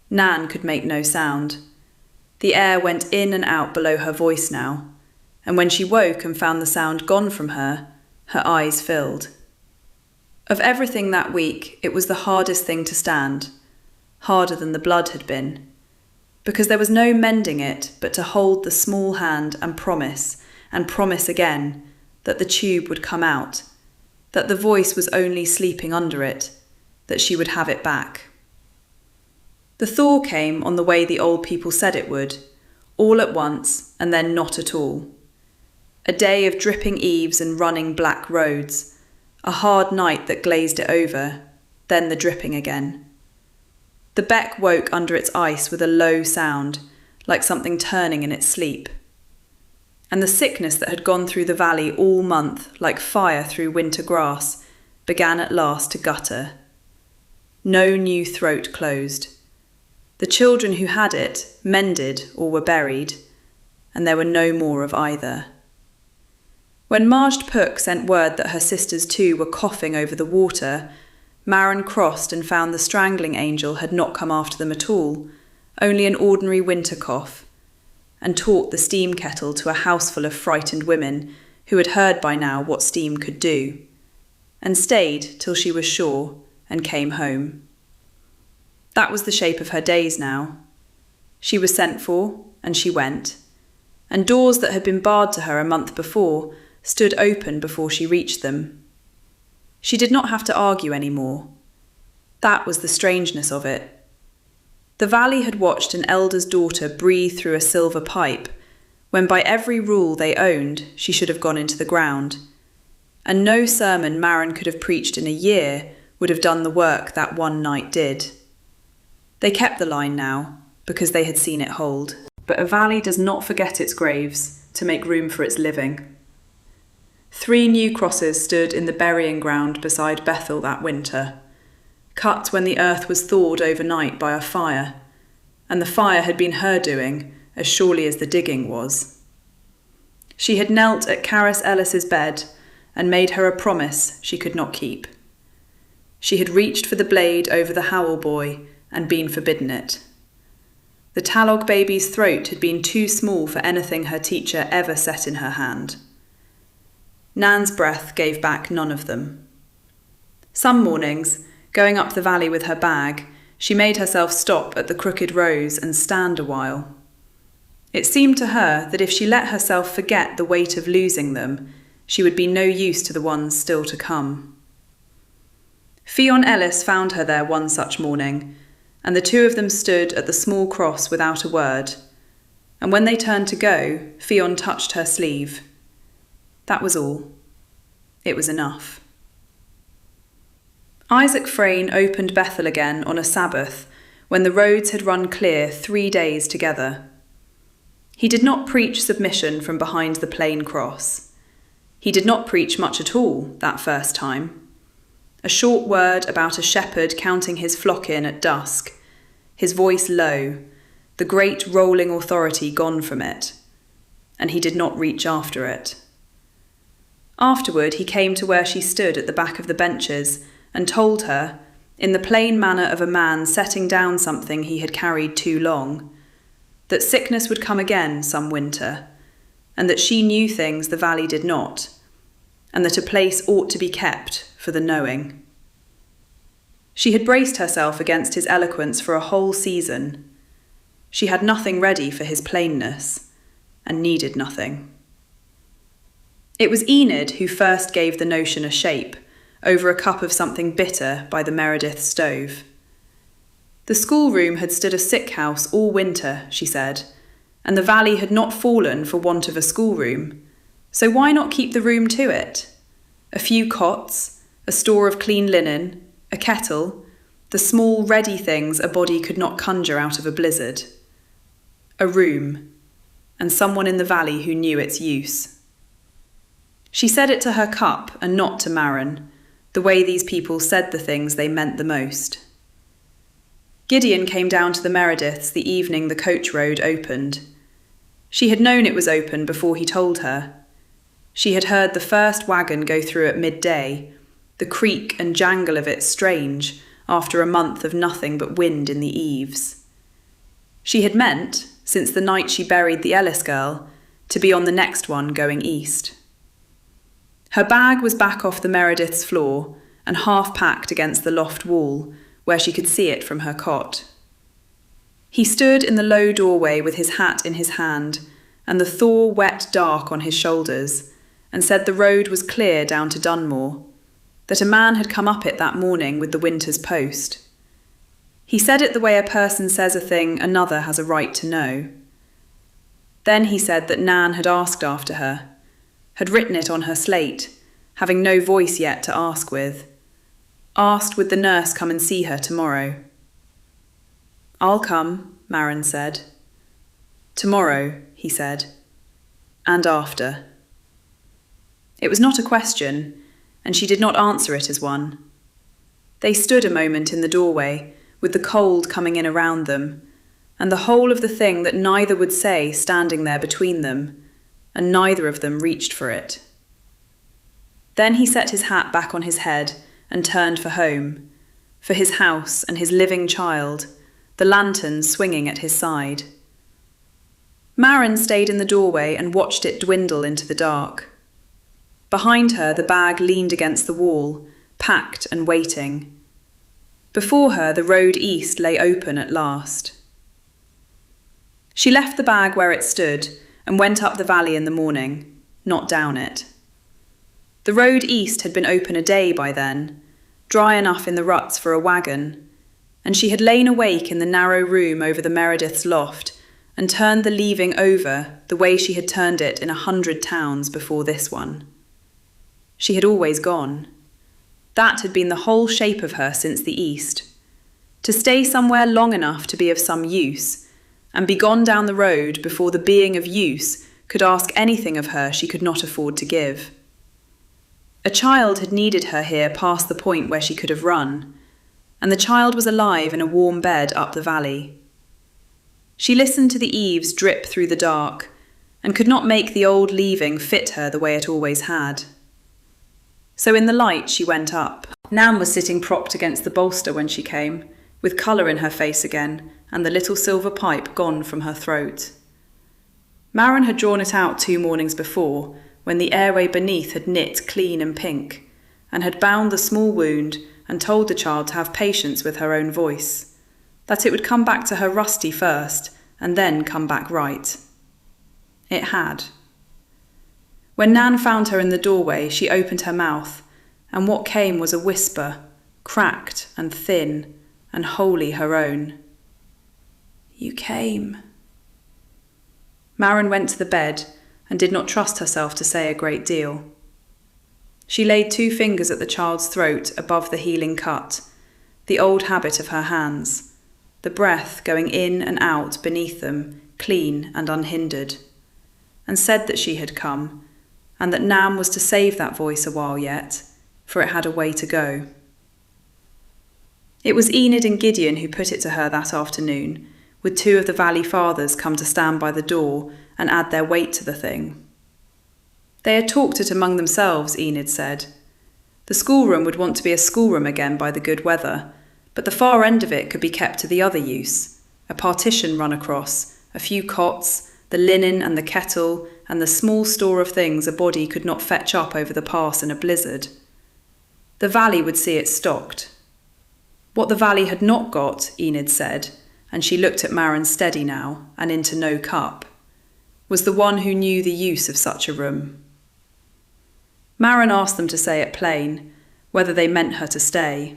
Nan could make no sound. The air went in and out below her voice now, and when she woke and found the sound gone from her, her eyes filled. Of everything that week, it was the hardest thing to stand, harder than the blood had been, because there was no mending it but to hold the small hand and promise again, that the tube would come out, that the voice was only sleeping under it, that she would have it back. The thaw came on the way the old people said it would, all at once and then not at all. A day of dripping eaves and running black roads, a hard night that glazed it over, then the dripping again. The beck woke under its ice with a low sound, like something turning in its sleep. And the sickness that had gone through the valley all month, like fire through winter grass, began at last to gutter. No new throat closed. The children who had it mended or were buried, and there were no more of either. When Marged Puck sent word that her sisters too were coughing over the water, Maren crossed and found the strangling angel had not come after them at all, only an ordinary winter cough, and taught the steam kettle to a houseful of frightened women who had heard by now what steam could do, and stayed till she was sure and came home. That was the shape of her days now. She was sent for, and she went, and doors that had been barred to her a month before stood open before she reached them. She did not have to argue any more. That was the strangeness of it. The valley had watched an elder's daughter breathe through a silver pipe, when by every rule they owned she should have gone into the ground, and no sermon Maren could have preached in a year would have done the work that one night did. They kept the line now, because they had seen it hold. But a valley does not forget its graves to make room for its living. 3 new crosses stood in the burying ground beside Bethel that winter, cut when the earth was thawed overnight by a fire, and the fire had been her doing as surely as the digging was. She had knelt at Caris Ellis's bed and made her a promise she could not keep. She had reached for the blade over the Howell boy and been forbidden it. The Talog baby's throat had been too small for anything her teacher ever set in her hand. Nan's breath gave back none of them. Some mornings, going up the valley with her bag, she made herself stop at the crooked rows and stand a while. It seemed to her that if she let herself forget the weight of losing them, she would be no use to the ones still to come. Fionn Ellis found her there one such morning, and the two of them stood at the small cross without a word, and when they turned to go, Fionn touched her sleeve. That was all. It was enough. Isaac Frayne opened Bethel again on a Sabbath, when the roads had run clear 3 days together. He did not preach submission from behind the plain cross. He did not preach much at all that first time. A short word about a shepherd counting his flock in at dusk, his voice low, the great rolling authority gone from it, and he did not reach after it. Afterward, he came to where she stood at the back of the benches and told her, in the plain manner of a man setting down something he had carried too long, that sickness would come again some winter, and that she knew things the valley did not, and that a place ought to be kept for the knowing. She had braced herself against his eloquence for a whole season. She had nothing ready for his plainness, and needed nothing. It was Enid who first gave the notion a shape, over a cup of something bitter by the Meredith stove. The schoolroom had stood a sick house all winter, she said, and the valley had not fallen for want of a schoolroom, so why not keep the room to it? A few cots, a store of clean linen, a kettle, the small ready things a body could not conjure out of a blizzard. A room, and someone in the valley who knew its use. She said it to her cup and not to Maren, the way these people said the things they meant the most. Gideon came down to the Merediths the evening the coach road opened. She had known it was open before he told her. She had heard the first wagon go through at midday, the creak and jangle of it strange after a month of nothing but wind in the eaves. She had meant, since the night she buried the Ellis girl, to be on the next one going east. Her bag was back off the Meredith's floor and half packed against the loft wall, where she could see it from her cot. He stood in the low doorway with his hat in his hand and the thaw wet dark on his shoulders, and said the road was clear down to Dunmore, that a man had come up it that morning with the winter's post. He said it the way a person says a thing another has a right to know. Then he said that Nan had asked after her, had written it on her slate, having no voice yet to ask with. Asked would the nurse come and see her tomorrow. I'll come, Maren said. Tomorrow, he said, and after. It was not a question, and she did not answer it as one. They stood a moment in the doorway, with the cold coming in around them, and the whole of the thing that neither would say standing there between them, and neither of them reached for it. Then he set his hat back on his head and turned for home, for his house and his living child, the lantern swinging at his side. Maren stayed in the doorway and watched it dwindle into the dark. Behind her, the bag leaned against the wall, packed and waiting. Before her, the road east lay open at last. She left the bag where it stood and went up the valley in the morning, not down it. The road east had been open a day by then, dry enough in the ruts for a wagon, and she had lain awake in the narrow room over the Meredith's loft and turned the leaving over the way she had turned it in 100 towns before this one. She had always gone. That had been the whole shape of her since the east. To stay somewhere long enough to be of some use, and be gone down the road before the being of use could ask anything of her she could not afford to give. A child had needed her here past the point where she could have run, and the child was alive in a warm bed up the valley. She listened to the eaves drip through the dark, and could not make the old leaving fit her the way it always had. So in the light she went up. Nan was sitting propped against the bolster when she came, with colour in her face again, and the little silver pipe gone from her throat. Maren had drawn it out 2 mornings before, when the airway beneath had knit clean and pink, and had bound the small wound and told the child to have patience with her own voice, that it would come back to her rusty first, and then come back right. It had. When Nan found her in the doorway, she opened her mouth, and what came was a whisper, cracked and thin, and wholly her own. You came. Maren went to the bed and did not trust herself to say a great deal. She laid 2 fingers at the child's throat above the healing cut, the old habit of her hands, the breath going in and out beneath them, clean and unhindered, and said that she had come, and that Nan was to save that voice a while yet, for it had a way to go. It was Enid and Gideon who put it to her that afternoon, with 2 of the valley fathers come to stand by the door and add their weight to the thing. They had talked it among themselves, Enid said. The schoolroom would want to be a schoolroom again by the good weather, but the far end of it could be kept to the other use. A partition run across, a few cots, the linen and the kettle, and the small store of things a body could not fetch up over the pass in a blizzard. The valley would see it stocked. What the valley had not got, Enid said, and she looked at Maren steady now, and into no cup, was the one who knew the use of such a room. Maren asked them to say it plain, whether they meant her to stay.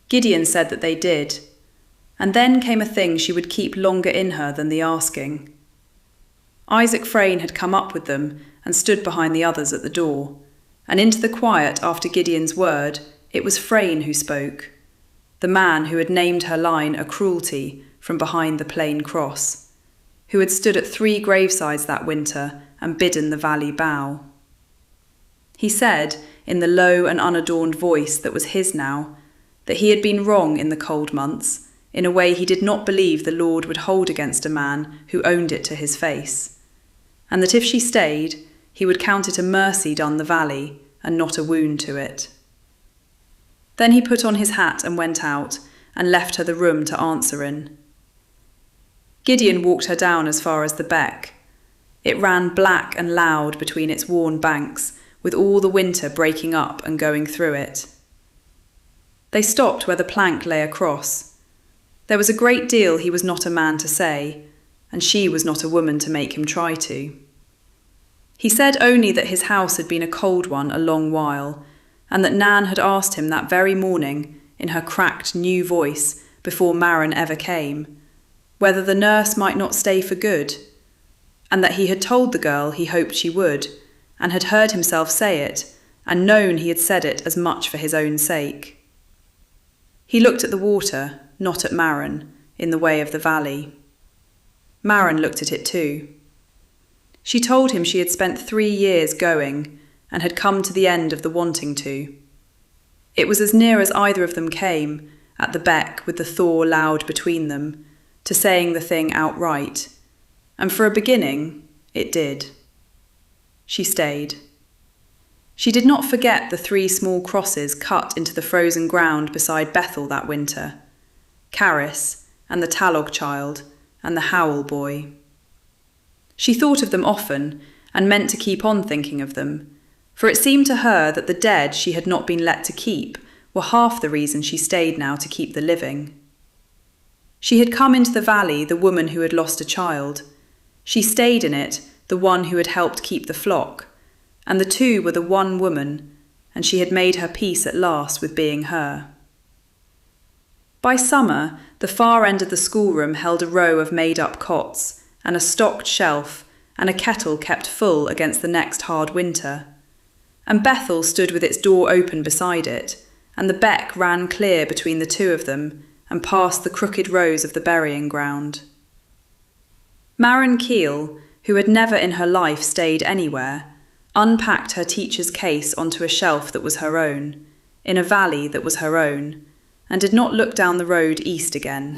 Gideon said that they did, and then came a thing she would keep longer in her than the asking. Isaac Frayne had come up with them and stood behind the others at the door, and into the quiet after Gideon's word, it was Frayne who spoke, the man who had named her line a cruelty from behind the plain cross, who had stood at 3 gravesides that winter and bidden the valley bow. He said, in the low and unadorned voice that was his now, that he had been wrong in the cold months, in a way he did not believe the Lord would hold against a man who owned it to his face, and that if she stayed, he would count it a mercy done the valley, and not a wound to it. Then he put on his hat and went out, and left her the room to answer in. Gideon walked her down as far as the beck. It ran black and loud between its worn banks, with all the winter breaking up and going through it. They stopped where the plank lay across. There was a great deal he was not a man to say, and she was not a woman to make him try to. He said only that his house had been a cold one a long while, and that Nan had asked him that very morning, in her cracked new voice, before Maren ever came, whether the nurse might not stay for good, and that he had told the girl he hoped she would, and had heard himself say it, and known he had said it as much for his own sake. He looked at the water, not at Maren, in the way of the valley. Maren looked at it too. She told him she had spent 3 years going, and had come to the end of the wanting to. It was as near as either of them came, at the beck with the thaw loud between them, to saying the thing outright, and for a beginning, it did. She stayed. She did not forget the 3 small crosses cut into the frozen ground beside Bethel that winter, Caris, and the Talog child, and the Howell boy. She thought of them often, and meant to keep on thinking of them, for it seemed to her that the dead she had not been let to keep were half the reason she stayed now to keep the living. She had come into the valley the woman who had lost a child. She stayed in it the one who had helped keep the flock, and the 2 were the one woman, and she had made her peace at last with being her. By summer, the far end of the schoolroom held a row of made-up cots, and a stocked shelf, and a kettle kept full against the next hard winter. And Bethel stood with its door open beside it, and the beck ran clear between the 2 of them, and past the crooked rows of the burying ground. Maren Keel, who had never in her life stayed anywhere, unpacked her teacher's case onto a shelf that was her own, in a valley that was her own, and did not look down the road east again.